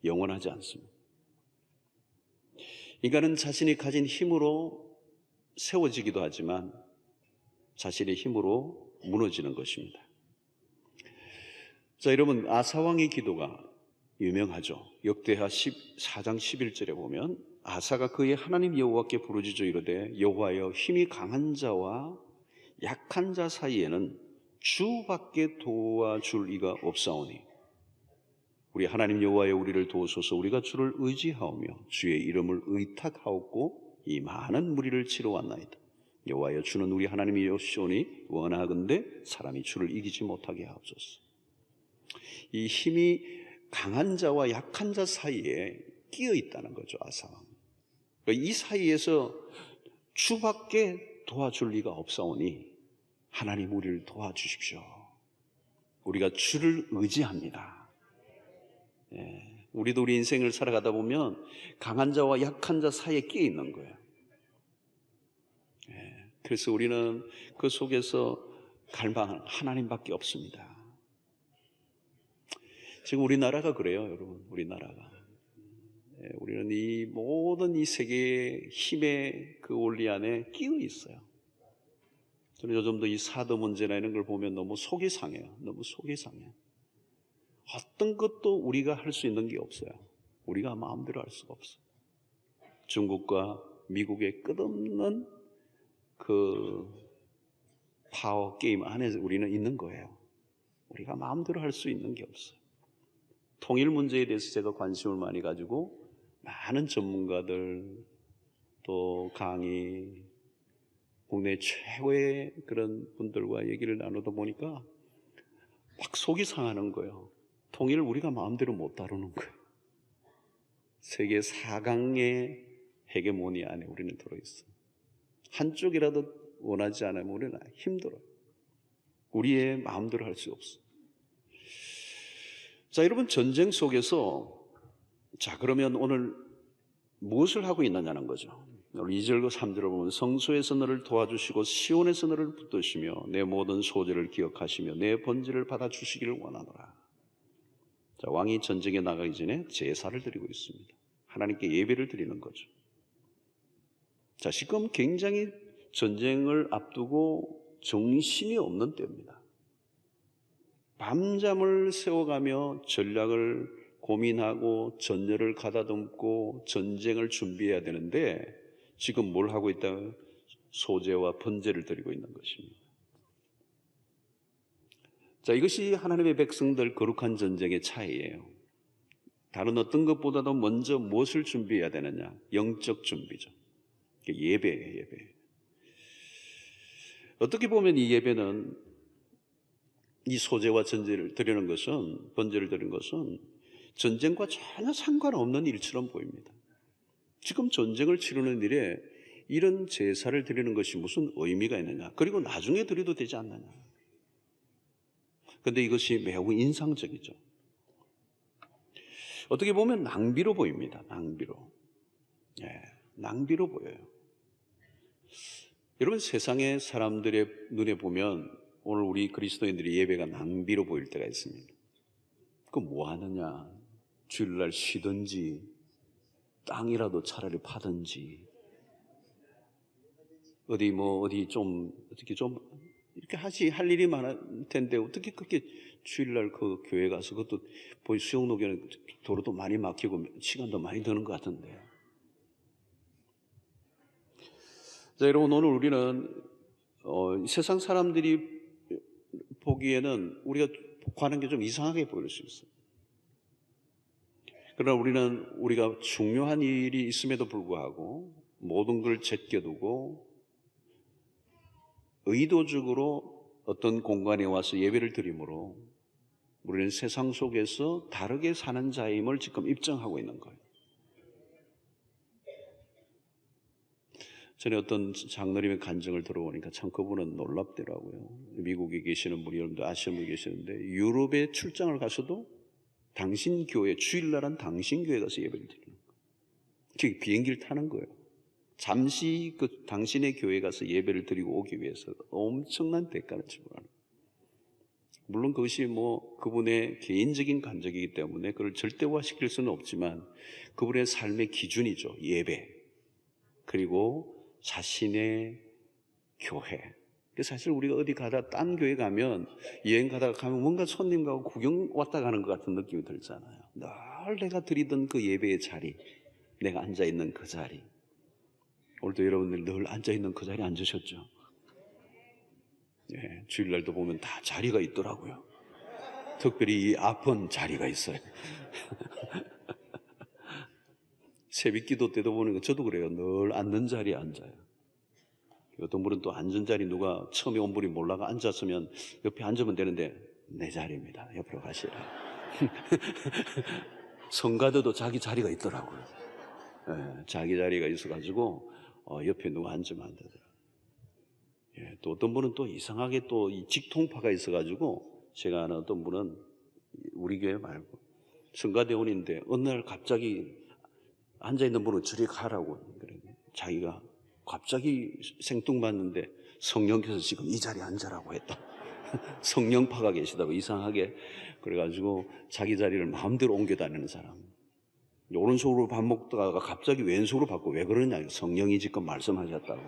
영원하지 않습니다. 인간은 자신이 가진 힘으로 세워지기도 하지만 자신의 힘으로 무너지는 것입니다. 자, 여러분, 아사왕의 기도가 유명하죠. 역대하 14장 11절에 보면 아사가 그의 하나님 여호와께 부르짖어 이르되 여호와여, 힘이 강한 자와 약한 자 사이에는 주밖에 도와줄 이가 없사오니 우리 하나님 여호와여, 우리를 도우소서. 우리가 주를 의지하오며 주의 이름을 의탁하옵고 이 많은 무리를 치러 왔나이다. 여호와여, 주는 우리 하나님이시오니 원하건대 사람이 주를 이기지 못하게 하옵소서. 이 힘이 강한 자와 약한 자 사이에 끼어 있다는 거죠. 아사왕. 이 사이에서 주밖에 도와줄 리가 없사오니 하나님 우리를 도와주십시오. 우리가 주를 의지합니다. 우리도 우리 인생을 살아가다 보면 강한 자와 약한 자 사이에 끼어 있는 거예요. 그래서 우리는 그 속에서 갈망하는 하나님밖에 없습니다. 지금 우리나라가 그래요, 여러분. 우리나라가. 우리는 이 모든 이 세계의 힘의 그 원리 안에 끼어 있어요. 저는 요즘도 이 사드 문제나 이런 걸 보면 너무 속이 상해요. 너무 속이 상해요. 어떤 것도 우리가 할 수 있는 게 없어요. 우리가 마음대로 할 수가 없어요. 중국과 미국의 끝없는 그 파워 게임 안에 우리는 있는 거예요. 우리가 마음대로 할 수 있는 게 없어요. 통일 문제에 대해서 제가 관심을 많이 가지고 많은 전문가들 또 강의, 국내 최고의 그런 분들과 얘기를 나누다 보니까 막 속이 상하는 거예요. 통일을 우리가 마음대로 못 다루는 거예요. 세계 4강의 헤게모니 안에 우리는 들어있어요. 한쪽이라도 원하지 않으면 우리는 힘들어요. 우리의 마음대로 할 수 없어요. 자, 여러분, 전쟁 속에서 자, 그러면 오늘 무엇을 하고 있느냐는 거죠. 오늘 2절과 3절을 보면 성소에서 너를 도와주시고 시온에서 너를 붙드시며 내 모든 소재를 기억하시며 내 번제를 받아주시기를 원하노라. 자, 왕이 전쟁에 나가기 전에 제사를 드리고 있습니다. 하나님께 예배를 드리는 거죠. 자, 지금 굉장히 전쟁을 앞두고 정신이 없는 때입니다. 밤잠을 새워가며 전략을 고민하고 전열을 가다듬고 전쟁을 준비해야 되는데 지금 뭘 하고 있다면 소제와 번제를 드리고 있는 것입니다. 자, 이것이 하나님의 백성들 거룩한 전쟁의 차이예요. 다른 어떤 것보다도 먼저 무엇을 준비해야 되느냐? 영적 준비죠. 예배예요, 예배. 어떻게 보면 이 예배는 이 소제와 번제를 드리는 것은 전쟁과 전혀 상관없는 일처럼 보입니다. 지금 전쟁을 치르는 일에 이런 제사를 드리는 것이 무슨 의미가 있느냐? 그리고 나중에 드려도 되지 않느냐? 그런데 이것이 매우 인상적이죠. 어떻게 보면 낭비로 보입니다. 낭비로. 낭비로 보여요. 여러분, 세상의 사람들의 눈에 보면 오늘 우리 그리스도인들이 예배가 낭비로 보일 때가 있습니다. 그 뭐 하느냐? 주일날 쉬든지 땅이라도 차라리 파든지 어디 좀 어떻게 좀 이렇게 할 일이 많을 텐데 어떻게 그렇게 주일날 그 교회 가서 그것도 수영록에는 도로도 많이 막히고 시간도 많이 드는 것 같은데. 자, 여러분, 오늘 우리는 세상 사람들이 보기에는 우리가 가는 게 좀 이상하게 보일 수 있어요. 그러나 우리가 중요한 일이 있음에도 불구하고 모든 걸 제껴두고 의도적으로 어떤 공간에 와서 예배를 드림으로 우리는 세상 속에서 다르게 사는 자임을 지금 입증하고 있는 거예요. 전에 어떤 장로님의 간증을 들어보니까 참 그분은 놀랍더라고요. 미국에 계시는 분이 여러분들 아시는 분이 계시는데 유럽에 출장을 가서도 당신 교회, 주일날은 당신 교회 가서 예배를 드리는 거예요. 비행기를 타는 거예요. 잠시 그 당신의 교회 가서 예배를 드리고 오기 위해서 엄청난 대가를 지불하는 거예요. 물론 그것이 그분의 개인적인 간증이기 때문에 그걸 절대화시킬 수는 없지만 그분의 삶의 기준이죠. 예배. 그리고 자신의 교회. 사실 우리가 어디 가다 딴 교회 가면 여행 가다가 가면 뭔가 손님하고 구경 왔다 가는 것 같은 느낌이 들잖아요. 늘 내가 드리던 그 예배의 자리, 내가 앉아있는 그 자리. 오늘도 여러분들 늘 앉아있는 그 자리에 앉으셨죠? 예, 주일날도 보면 다 자리가 있더라고요. 특별히 이 앞은 자리가 있어요. 새벽 기도 때도 보니까 저도 그래요. 늘 앉는 자리에 앉아요. 어떤 분은 또 앉은 자리 누가 처음에 온 분이 몰라가 앉았으면 옆에 앉으면 되는데 내 자리입니다. 옆으로 가시라. 성가대도 자기 자리가 있더라고요. 예, 자기 자리가 있어가지고 옆에 누가 앉으면 안 되더라고요. 예, 또 어떤 분은 또 이상하게 또 이 직통파가 있어가지고 제가 아는 어떤 분은 우리 교회 말고 성가대원인데 어느 날 갑자기 앉아있는 분은 저리 가라고 그래. 자기가 갑자기 생뚱맞는데 성령께서 지금 이 자리에 앉으라고 했다. 성령파가 계시다고 이상하게 그래가지고 자기 자리를 마음대로 옮겨 다니는 사람. 오른손으로 밥 먹다가 갑자기 왼손으로 바꿔. 왜 그러냐? 성령이 지금 말씀하셨다고.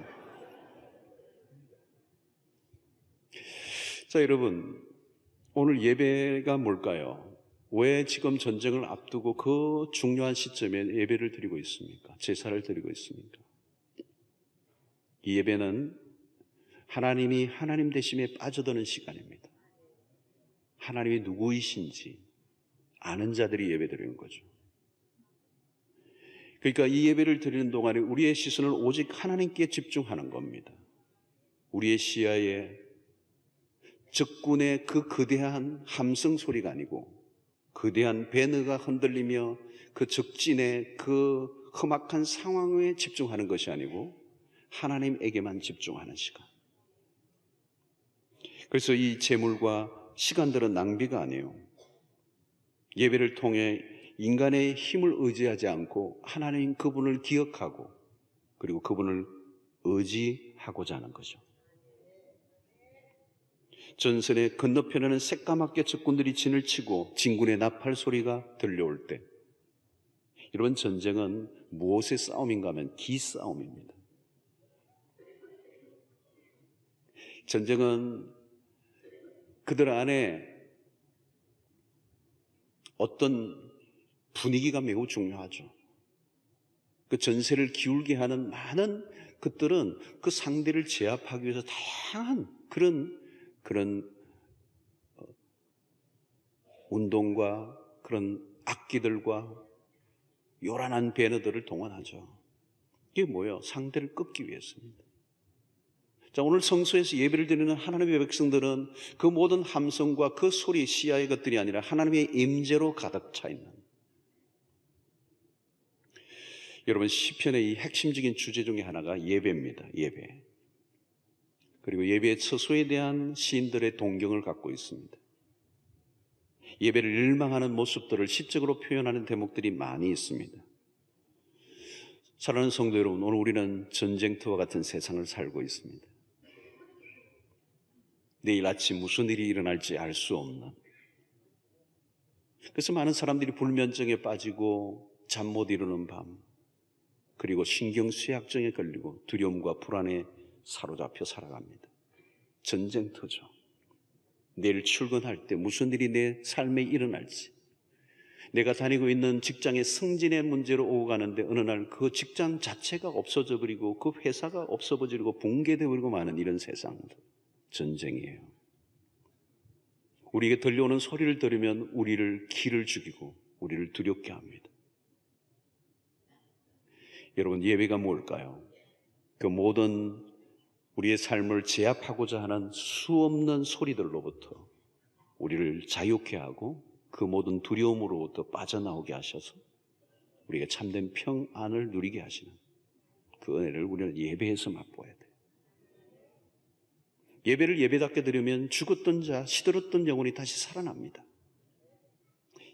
자, 여러분, 오늘 예배가 뭘까요? 왜 지금 전쟁을 앞두고 그 중요한 시점에 예배를 드리고 있습니까? 제사를 드리고 있습니까? 이 예배는 하나님이 하나님 되심에 빠져드는 시간입니다. 하나님이 누구이신지 아는 자들이 예배 드리는 거죠. 그러니까 이 예배를 드리는 동안에 우리의 시선을 오직 하나님께 집중하는 겁니다. 우리의 시야에 적군의 그 거대한 함성 소리가 아니고 거대한 배너가 흔들리며 그 적진의 그 험악한 상황에 집중하는 것이 아니고 하나님에게만 집중하는 시간. 그래서 이 재물과 시간들은 낭비가 아니에요. 예배를 통해 인간의 힘을 의지하지 않고 하나님 그분을 기억하고 그리고 그분을 의지하고자 하는 거죠. 전선의 건너편에는 새까맣게 적군들이 진을 치고 진군의 나팔 소리가 들려올 때 여러분 전쟁은 무엇의 싸움인가 하면 기싸움입니다. 전쟁은 그들 안에 어떤 분위기가 매우 중요하죠. 그 전세를 기울게 하는 많은 것들은 그 상대를 제압하기 위해서 다양한 그런 운동과 그런 악기들과 요란한 배너들을 동원하죠. 이게 뭐예요? 상대를 꺾기 위해서입니다. 자, 오늘 성소에서 예배를 드리는 하나님의 백성들은 그 모든 함성과 그 소리, 시야의 것들이 아니라 하나님의 임재로 가득 차 있는. 여러분, 시편의 이 핵심적인 주제 중에 하나가 예배입니다. 예배. 그리고 예배의 처소에 대한 시인들의 동경을 갖고 있습니다. 예배를 일망하는 모습들을 시적으로 표현하는 대목들이 많이 있습니다. 사랑하는 성도 여러분, 오늘 우리는 전쟁터와 같은 세상을 살고 있습니다. 내일 아침 무슨 일이 일어날지 알 수 없는. 그래서 많은 사람들이 불면증에 빠지고 잠 못 이루는 밤, 그리고 신경쇠약증에 걸리고 두려움과 불안에 사로잡혀 살아갑니다. 전쟁터죠. 내일 출근할 때 무슨 일이 내 삶에 일어날지, 내가 다니고 있는 직장의 승진의 문제로 오고 가는데 어느 날 그 직장 자체가 없어져 버리고 그 회사가 없어버리고 붕괴되어 버리고 마는 이런 세상, 전쟁이에요. 우리에게 들려오는 소리를 들으면 우리를 기를 죽이고 우리를 두렵게 합니다. 여러분, 예배가 뭘까요? 그 모든 우리의 삶을 제압하고자 하는 수없는 소리들로부터 우리를 자유케 하고 그 모든 두려움으로부터 빠져나오게 하셔서 우리가 참된 평안을 누리게 하시는 그 은혜를 우리는 예배에서 맛보아야 돼요. 예배를 예배답게 드리면 죽었던 자, 시들었던 영혼이 다시 살아납니다.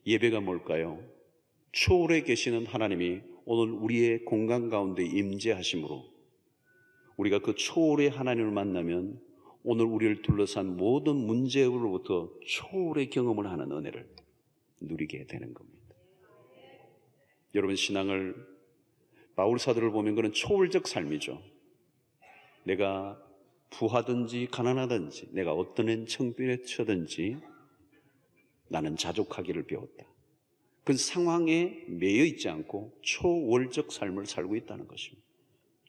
예배가 뭘까요? 초월에 계시는 하나님이 오늘 우리의 공간 가운데 임재하심으로 우리가 그 초월의 하나님을 만나면 오늘 우리를 둘러싼 모든 문제로부터 초월의 경험을 하는 은혜를 누리게 되는 겁니다. 여러분, 신앙을 바울 사도를 보면 그런 초월적 삶이죠. 내가 부하든지 가난하든지 내가 어떤 한 청빈에 처든지 나는 자족하기를 배웠다. 그 상황에 매여 있지 않고 초월적 삶을 살고 있다는 것입니다.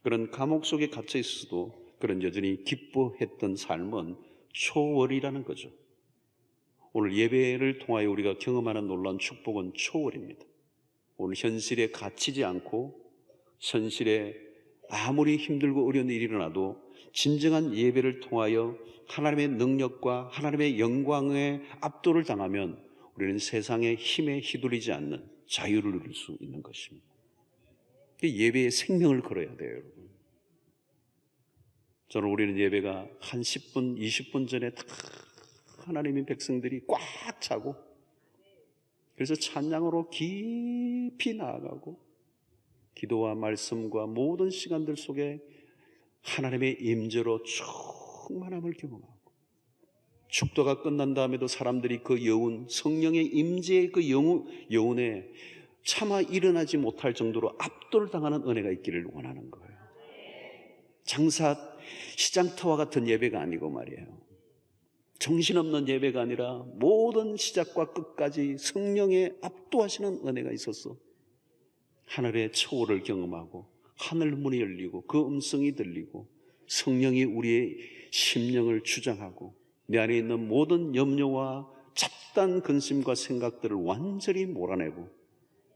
그런 감옥 속에 갇혀 있어도 그런 여전히 기뻐했던 삶은 초월이라는 거죠. 오늘 예배를 통하여 우리가 경험하는 놀라운 축복은 초월입니다. 오늘 현실에 갇히지 않고 현실에 아무리 힘들고 어려운 일이 일어나도 진정한 예배를 통하여 하나님의 능력과 하나님의 영광에 압도를 당하면 우리는 세상의 힘에 휘둘리지 않는 자유를 누릴 수 있는 것입니다. 예배에 생명을 걸어야 돼요, 여러분. 저는 우리는 예배가 한 10분, 20분 전에 다 하나님의 백성들이 꽉 차고 그래서 찬양으로 깊이 나아가고 기도와 말씀과 모든 시간들 속에 하나님의 임재로 충만함을 경험하고 축도가 끝난 다음에도 사람들이 그 여운, 성령의 임재의 그 여운에 차마 일어나지 못할 정도로 압도를 당하는 은혜가 있기를 원하는 거예요. 장사 시장터와 같은 예배가 아니고 말이에요. 정신없는 예배가 아니라 모든 시작과 끝까지 성령의 압도하시는 은혜가 있어서 하늘의 초월을 경험하고 하늘 문이 열리고 그 음성이 들리고 성령이 우리의 심령을 주장하고 내 안에 있는 모든 염려와 잡다한 근심과 생각들을 완전히 몰아내고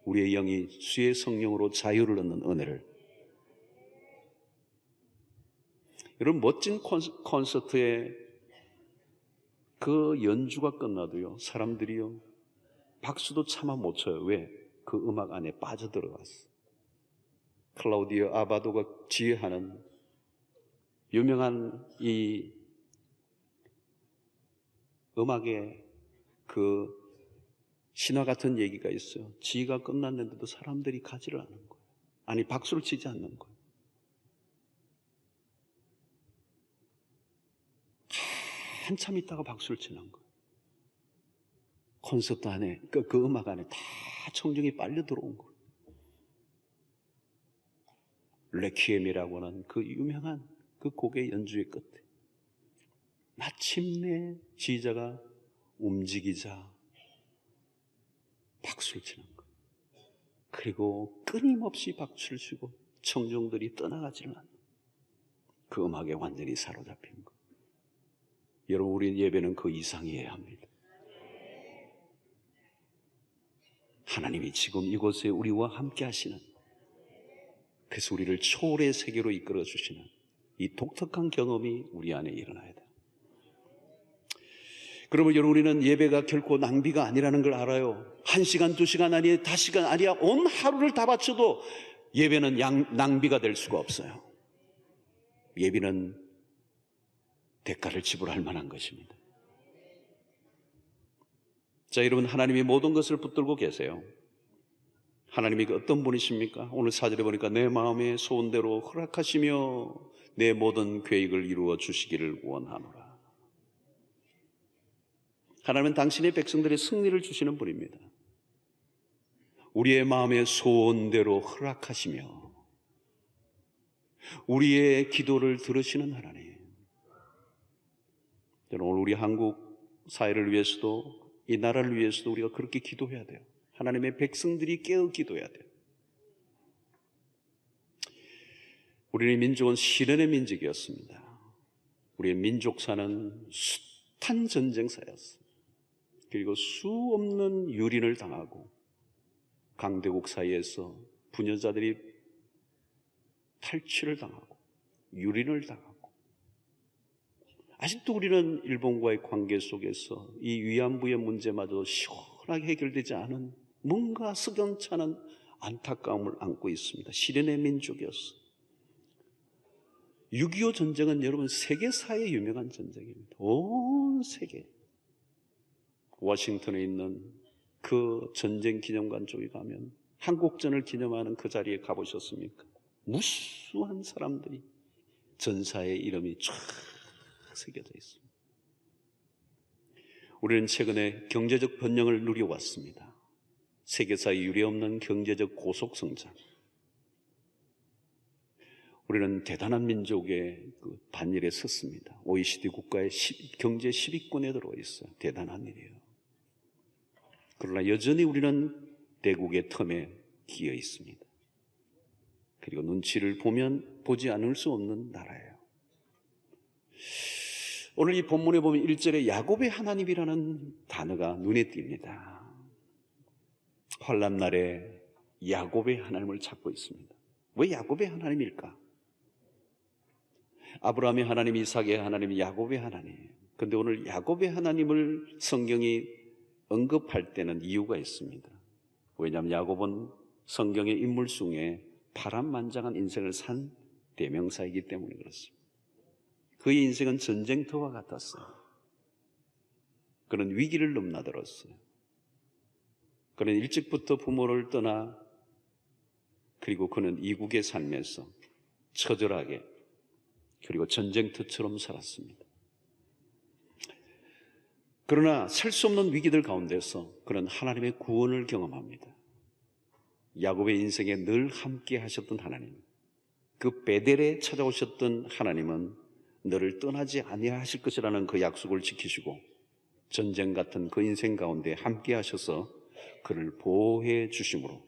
우리의 영이 주의 성령으로 자유를 얻는 은혜를. 여러분, 멋진 콘서트에 그 연주가 끝나도요, 사람들이요 박수도 차마 못 쳐요. 왜? 그 음악 안에 빠져들어갔어. 클라우디오 아바도가 지휘하는 유명한 이 음악의 그 신화 같은 얘기가 있어요. 지휘가 끝났는데도 사람들이 가지를 않는 거예요. 아니, 박수를 치지 않는 거예요. 한참 있다가 박수를 치는 거예요. 콘서트 안에, 그 음악 안에 다 청중이 빨려 들어온 거예요. 레퀴엠이라고 하는 그 유명한 그 곡의 연주의 끝에 마침내 지휘자가 움직이자 박수를 치는 거예요. 그리고 끊임없이 박수를 치고 청중들이 떠나가지를 않는 그 음악에 완전히 사로잡힌 거예요. 여러분, 우리 예배는 그 이상이어야 합니다. 하나님이 지금 이곳에 우리와 함께 하시는, 그래서 우리를 초월의 세계로 이끌어 주시는 이 독특한 경험이 우리 안에 일어나야 돼요. 그러면 여러분, 우리는 예배가 결코 낭비가 아니라는 걸 알아요. 1시간, 2시간 아니에요. 5시간 아니야. 온 하루를 다 바쳐도 예배는 낭비가 될 수가 없어요. 예배는 대가를 지불할 만한 것입니다. 자, 여러분, 하나님이 모든 것을 붙들고 계세요. 하나님이 어떤 분이십니까? 오늘 4절에 보니까 내 마음의 소원대로 허락하시며 내 모든 계획을 이루어 주시기를 원하노라. 하나님은 당신의 백성들의 승리를 주시는 분입니다. 우리의 마음의 소원대로 허락하시며 우리의 기도를 들으시는 하나님. 오늘 우리 한국 사회를 위해서도 이 나라를 위해서도 우리가 그렇게 기도해야 돼요. 하나님의 백성들이 깨어 기도해야 돼요. 우리의 민족은 시련의 민족이었습니다. 우리의 민족사는 숱한 전쟁사였어요. 그리고 수 없는 유린을 당하고 강대국 사이에서 부녀자들이 탈취를 당하고 유린을 당하고, 아직도 우리는 일본과의 관계 속에서 이 위안부의 문제마저 시원하게 해결되지 않은 뭔가 석연찮은 안타까움을 안고 있습니다. 시련의 민족이었어요. 6.25 전쟁은 여러분 세계사에 유명한 전쟁입니다. 온 세계. 워싱턴에 있는 그 전쟁 기념관 쪽에 가면 한국전을 기념하는 그 자리에 가보셨습니까? 무수한 사람들이 전사의 이름이 쫙 새겨져 있습니다. 우리는 최근에 경제적 번영을 누려왔습니다. 세계사에 유례없는 경제적 고속성장. 우리는 대단한 민족의 그 반열에 섰습니다. OECD 국가의 경제 10위권에 들어와 있어요. 대단한 일이에요. 그러나 여전히 우리는 대국의 텀에 기어 있습니다. 그리고 눈치를 보면 보지 않을 수 없는 나라예요. 오늘 이 본문에 보면 1절에 야곱의 하나님이라는 단어가 눈에 띕니다. 환난 날에 야곱의 하나님을 찾고 있습니다. 왜 야곱의 하나님일까? 아브라함의 하나님, 이삭의 하나님, 야곱의 하나님. 그런데 오늘 야곱의 하나님을 성경이 언급할 때는 이유가 있습니다. 왜냐하면 야곱은 성경의 인물 중에 파란만장한 인생을 산 대명사이기 때문에 그렇습니다. 그의 인생은 전쟁터와 같았어요. 그는 위기를 넘나들었어요. 그는 일찍부터 부모를 떠나, 그리고 그는 이국의 삶에서 처절하게, 그리고 전쟁터처럼 살았습니다. 그러나 살 수 없는 위기들 가운데서 그는 하나님의 구원을 경험합니다. 야곱의 인생에 늘 함께 하셨던 하나님, 그 베델에 찾아오셨던 하나님은 너를 떠나지 아니하실 것이라는 그 약속을 지키시고 전쟁 같은 그 인생 가운데 함께 하셔서 그를 보호해 주심으로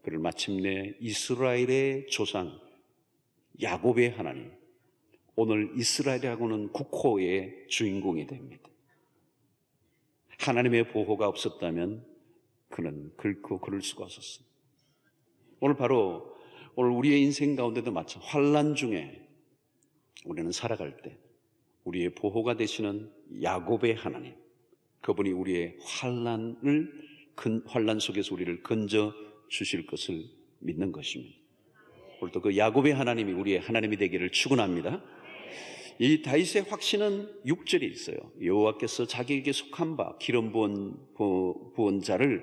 그를 마침내 이스라엘의 조상 야곱의 하나님, 오늘 이스라엘이라고는 국호의 주인공이 됩니다. 하나님의 보호가 없었다면 그는 결코 그럴 수가 없었습니다. 오늘 우리의 인생 가운데도 마찬가지, 환난 중에 우리는 살아갈 때 우리의 보호가 되시는 야곱의 하나님, 그분이 우리의 환난 속에서 우리를 건져 주실 것을 믿는 것입니다. 오늘도 그 야곱의 하나님이 우리의 하나님이 되기를 축원합니다. 이 다윗의 확신은 6절에 있어요. 여호와께서 자기에게 속한 바 기름 부은 자를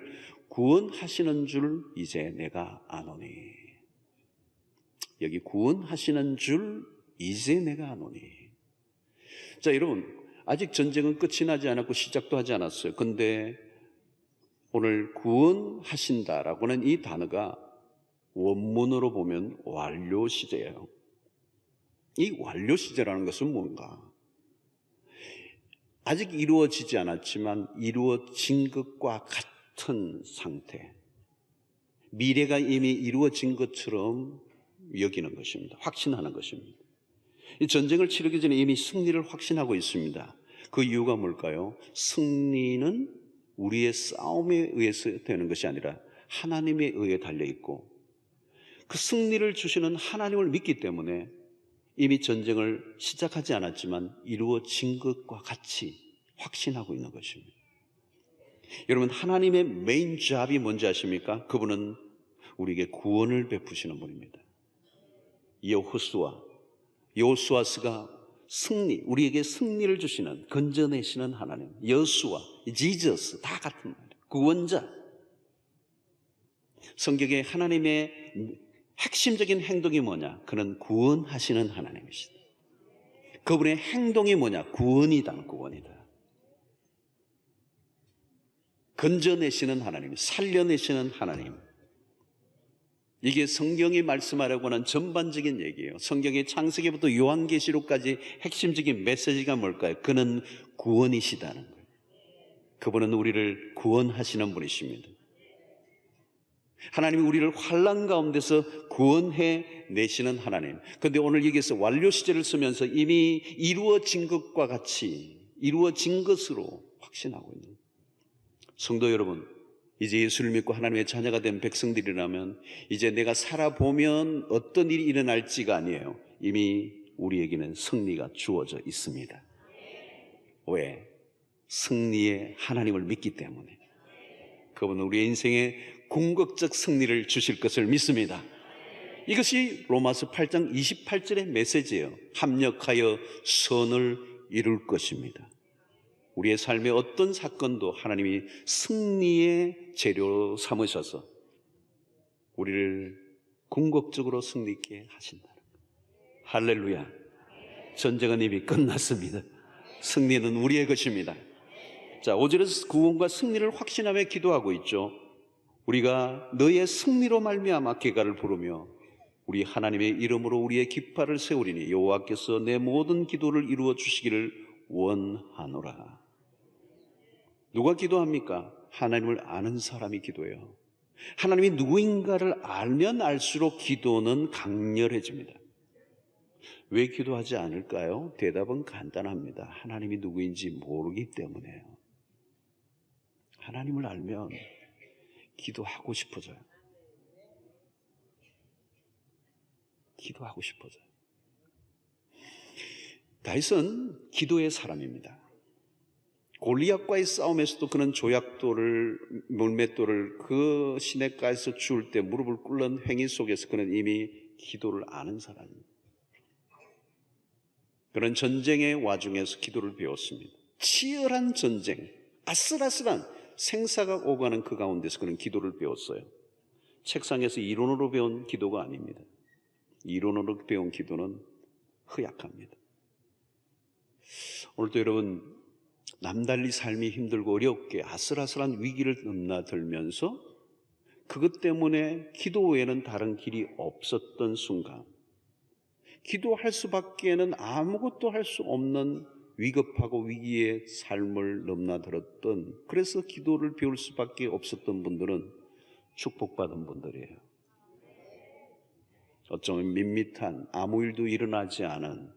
구원하시는 줄 이제 내가 아노니. 여기 구원하시는 줄 이제 내가 아노니. 자, 여러분, 아직 전쟁은 끝이 나지 않았고 시작도 하지 않았어요. 근데 오늘 구원하신다라고는 이 단어가 원문으로 보면 완료 시제예요. 이 완료 시제라는 것은 뭔가? 아직 이루어지지 않았지만 이루어진 것과 같은 상태, 미래가 이미 이루어진 것처럼 여기는 것입니다. 확신하는 것입니다. 이 전쟁을 치르기 전에 이미 승리를 확신하고 있습니다. 그 이유가 뭘까요? 승리는 우리의 싸움에 의해서 되는 것이 아니라 하나님에 의해 달려있고, 그 승리를 주시는 하나님을 믿기 때문에 이미 전쟁을 시작하지 않았지만 이루어진 것과 같이 확신하고 있는 것입니다. 여러분, 하나님의 메인 잡이 뭔지 아십니까? 그분은 우리에게 구원을 베푸시는 분입니다. 여호수아스가 우리에게 승리를 주시는, 건져내시는 하나님. 여수와 지저스 다 같은 말이에요. 구원자. 성경에 하나님의 핵심적인 행동이 뭐냐? 그는 구원하시는 하나님이시다. 그분의 행동이 뭐냐? 구원이다. 건져내시는 하나님, 살려내시는 하나님. 이게 성경이 말씀하려고 하는 전반적인 얘기예요. 성경의 창세기부터 요한계시록까지 핵심적인 메시지가 뭘까요? 그는 구원이시다는 거예요. 그분은 우리를 구원하시는 분이십니다. 하나님이 우리를 환난 가운데서 구원해 내시는 하나님. 그런데 오늘 여기서 완료 시제를 쓰면서 이미 이루어진 것과 같이 이루어진 것으로 확신하고 있는 성도 여러분, 이제 예수를 믿고 하나님의 자녀가 된 백성들이라면 이제 내가 살아보면 어떤 일이 일어날지가 아니에요. 이미 우리에게는 승리가 주어져 있습니다. 왜? 승리의 하나님을 믿기 때문에. 그분은 우리의 인생에 궁극적 승리를 주실 것을 믿습니다. 이것이 로마서 8장 28절의 메시지예요. 합력하여 선을 이룰 것입니다. 우리의 삶의 어떤 사건도 하나님이 승리의 재료로 삼으셔서 우리를 궁극적으로 승리 있게 하신다는 거예요. 할렐루야. 전쟁은 이미 끝났습니다. 승리는 우리의 것입니다. 자, 5절에서 구원과 승리를 확신하며 기도하고 있죠. 우리가 너의 승리로 말미암아 개가를 부르며 우리 하나님의 이름으로 우리의 깃발을 세우리니 여호와께서 내 모든 기도를 이루어 주시기를 원하노라. 누가 기도합니까? 하나님을 아는 사람이 기도해요. 하나님이 누구인가를 알면 알수록 기도는 강렬해집니다. 왜 기도하지 않을까요? 대답은 간단합니다. 하나님이 누구인지 모르기 때문에요. 하나님을 알면 기도하고 싶어져요. 기도하고 싶어져요. 다윗은 기도의 사람입니다. 골리앗과의 싸움에서도 그는 조약돌을, 물맷돌을 그 시냇가에서 주울 때 무릎을 꿇는 행위 속에서 그는 이미 기도를 아는 사람입니다. 그런 전쟁의 와중에서 기도를 배웠습니다. 치열한 전쟁, 아슬아슬한 생사가 오가는 그 가운데서 그는 기도를 배웠어요. 책상에서 이론으로 배운 기도가 아닙니다. 이론으로 배운 기도는 허약합니다. 오늘도 여러분, 남달리 삶이 힘들고 어렵게 아슬아슬한 위기를 넘나들면서 그것 때문에 기도 외에는 다른 길이 없었던 순간, 기도할 수밖에는 아무것도 할 수 없는 위급하고 위기의 삶을 넘나들었던, 그래서 기도를 배울 수밖에 없었던 분들은 축복받은 분들이에요. 어쩌면 밋밋한 아무 일도 일어나지 않은,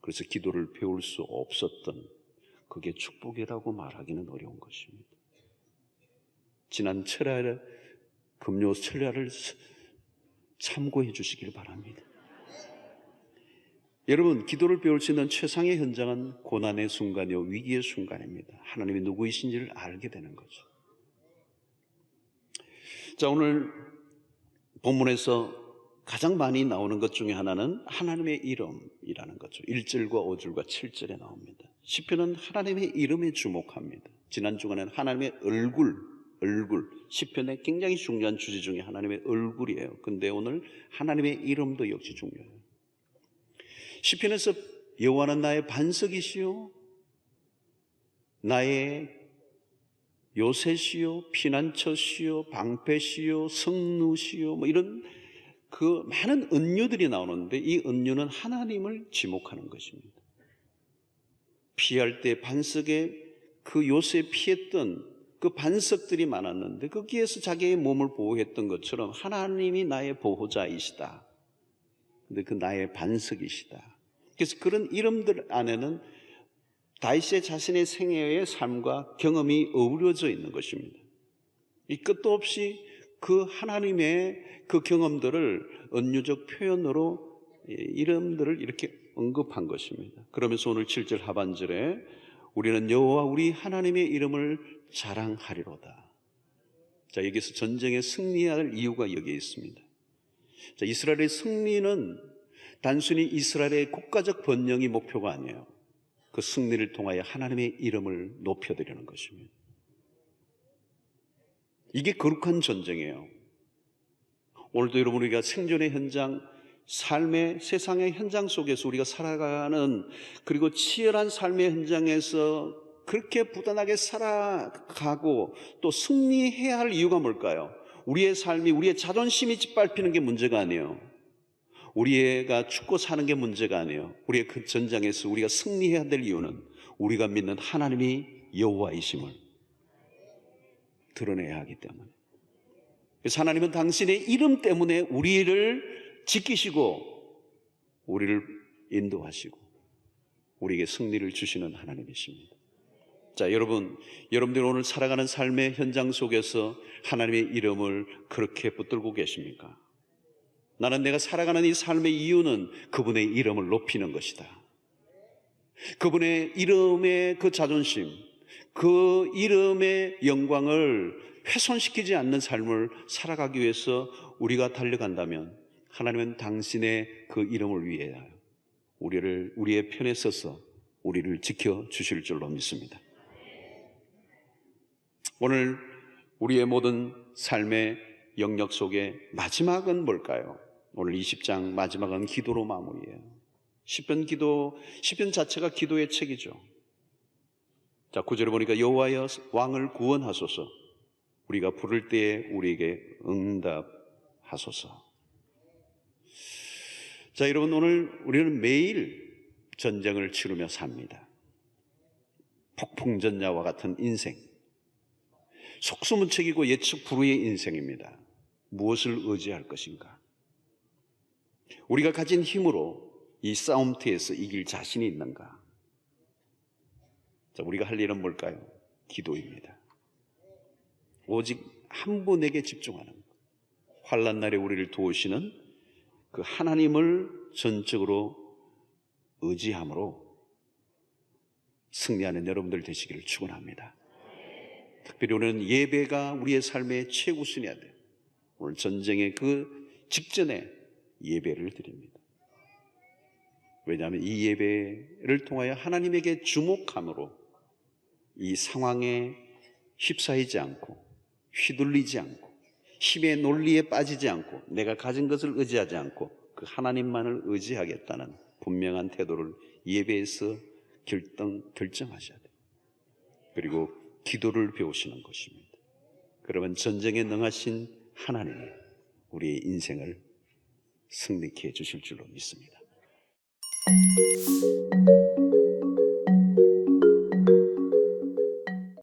그래서 기도를 배울 수 없었던, 그게 축복이라고 말하기는 어려운 것입니다. 지난 금요 철야를 참고해 주시길 바랍니다. 여러분, 기도를 배울 수 있는 최상의 현장은 고난의 순간이요, 위기의 순간입니다. 하나님이 누구이신지를 알게 되는 거죠. 자, 오늘 본문에서 가장 많이 나오는 것 중에 하나는 하나님의 이름이라는 거죠. 1절과 5절과 7절에 나옵니다. 시편은 하나님의 이름에 주목합니다. 지난 주간에는 하나님의 얼굴, 시편의 굉장히 중요한 주제 중에 하나님의 얼굴이에요. 근데 오늘 하나님의 이름도 역시 중요해요. 시편에서 여호와는 나의 반석이시요, 나의 요새시요, 피난처시요, 방패시요, 성루시요, 이런 그 많은 은유들이 나오는데 이 은유는 하나님을 지목하는 것입니다. 피할 때 반석에 그 요새 피했던 그 반석들이 많았는데 거기에서 자기의 몸을 보호했던 것처럼 하나님이 나의 보호자이시다. 근데 그 나의 반석이시다. 그래서 그런 이름들 안에는 다윗의 자신의 생애의 삶과 경험이 어우러져 있는 것입니다. 이 끝도 없이 그 하나님의 그 경험들을 은유적 표현으로 이름들을 이렇게 언급한 것입니다. 그러면서 오늘 7절 하반절에 우리는 여호와 우리 하나님의 이름을 자랑하리로다. 자, 여기서 전쟁에 승리할 이유가 여기에 있습니다. 자, 이스라엘의 승리는 단순히 이스라엘의 국가적 번영이 목표가 아니에요. 그 승리를 통하여 하나님의 이름을 높여드리는 것입니다. 이게 거룩한 전쟁이에요. 오늘도 여러분, 우리가 생존의 현장, 삶의 세상의 현장 속에서 우리가 살아가는, 그리고 치열한 삶의 현장에서 그렇게 부단하게 살아가고 또 승리해야 할 이유가 뭘까요? 우리의 삶이, 우리의 자존심이 짓밟히는 게 문제가 아니에요. 우리가 죽고 사는 게 문제가 아니에요. 우리의 그 전장에서 우리가 승리해야 될 이유는 우리가 믿는 하나님이 여호와이심을 드러내야 하기 때문에. 그래서 하나님은 당신의 이름 때문에 우리를 지키시고 우리를 인도하시고 우리에게 승리를 주시는 하나님이십니다. 자, 여러분들 오늘 살아가는 삶의 현장 속에서 하나님의 이름을 그렇게 붙들고 계십니까? 나는 내가 살아가는 이 삶의 이유는 그분의 이름을 높이는 것이다. 그분의 이름의 그 자존심, 그 이름의 영광을 훼손시키지 않는 삶을 살아가기 위해서 우리가 달려간다면 하나님은 당신의 그 이름을 위하여 우리의 편에 서서 우리를 지켜주실 줄로 믿습니다. 오늘 우리의 모든 삶의 영역 속에 마지막은 뭘까요? 오늘 20장 마지막은 기도로 마무리해요. 시편 자체가 기도의 책이죠. 자, 9절에 보니까 여호와여 왕을 구원하소서. 우리가 부를 때에 우리에게 응답하소서. 자, 여러분, 오늘 우리는 매일 전쟁을 치르며 삽니다. 폭풍전야와 같은 인생, 속수무책이고 예측 불허의 인생입니다. 무엇을 의지할 것인가? 우리가 가진 힘으로 이 싸움터에서 이길 자신이 있는가? 자, 우리가 할 일은 뭘까요? 기도입니다. 오직 한 분에게 집중하는 것. 환난 날에 우리를 도우시는 그 하나님을 전적으로 의지함으로 승리하는 여러분들 되시기를 축원합니다. 특별히 오늘은 예배가 우리의 삶의 최우선이어야 돼요. 오늘 전쟁의 그 직전에 예배를 드립니다. 왜냐하면 이 예배를 통하여 하나님에게 주목함으로 이 상황에 휩싸이지 않고 휘둘리지 않고 힘의 논리에 빠지지 않고 내가 가진 것을 의지하지 않고 그 하나님만을 의지하겠다는 분명한 태도를 예배에서 결정하셔야 돼요. 그리고 기도를 배우시는 것입니다. 그러면 전쟁에 능하신 하나님이 우리의 인생을 승리케 해주실 줄로 믿습니다.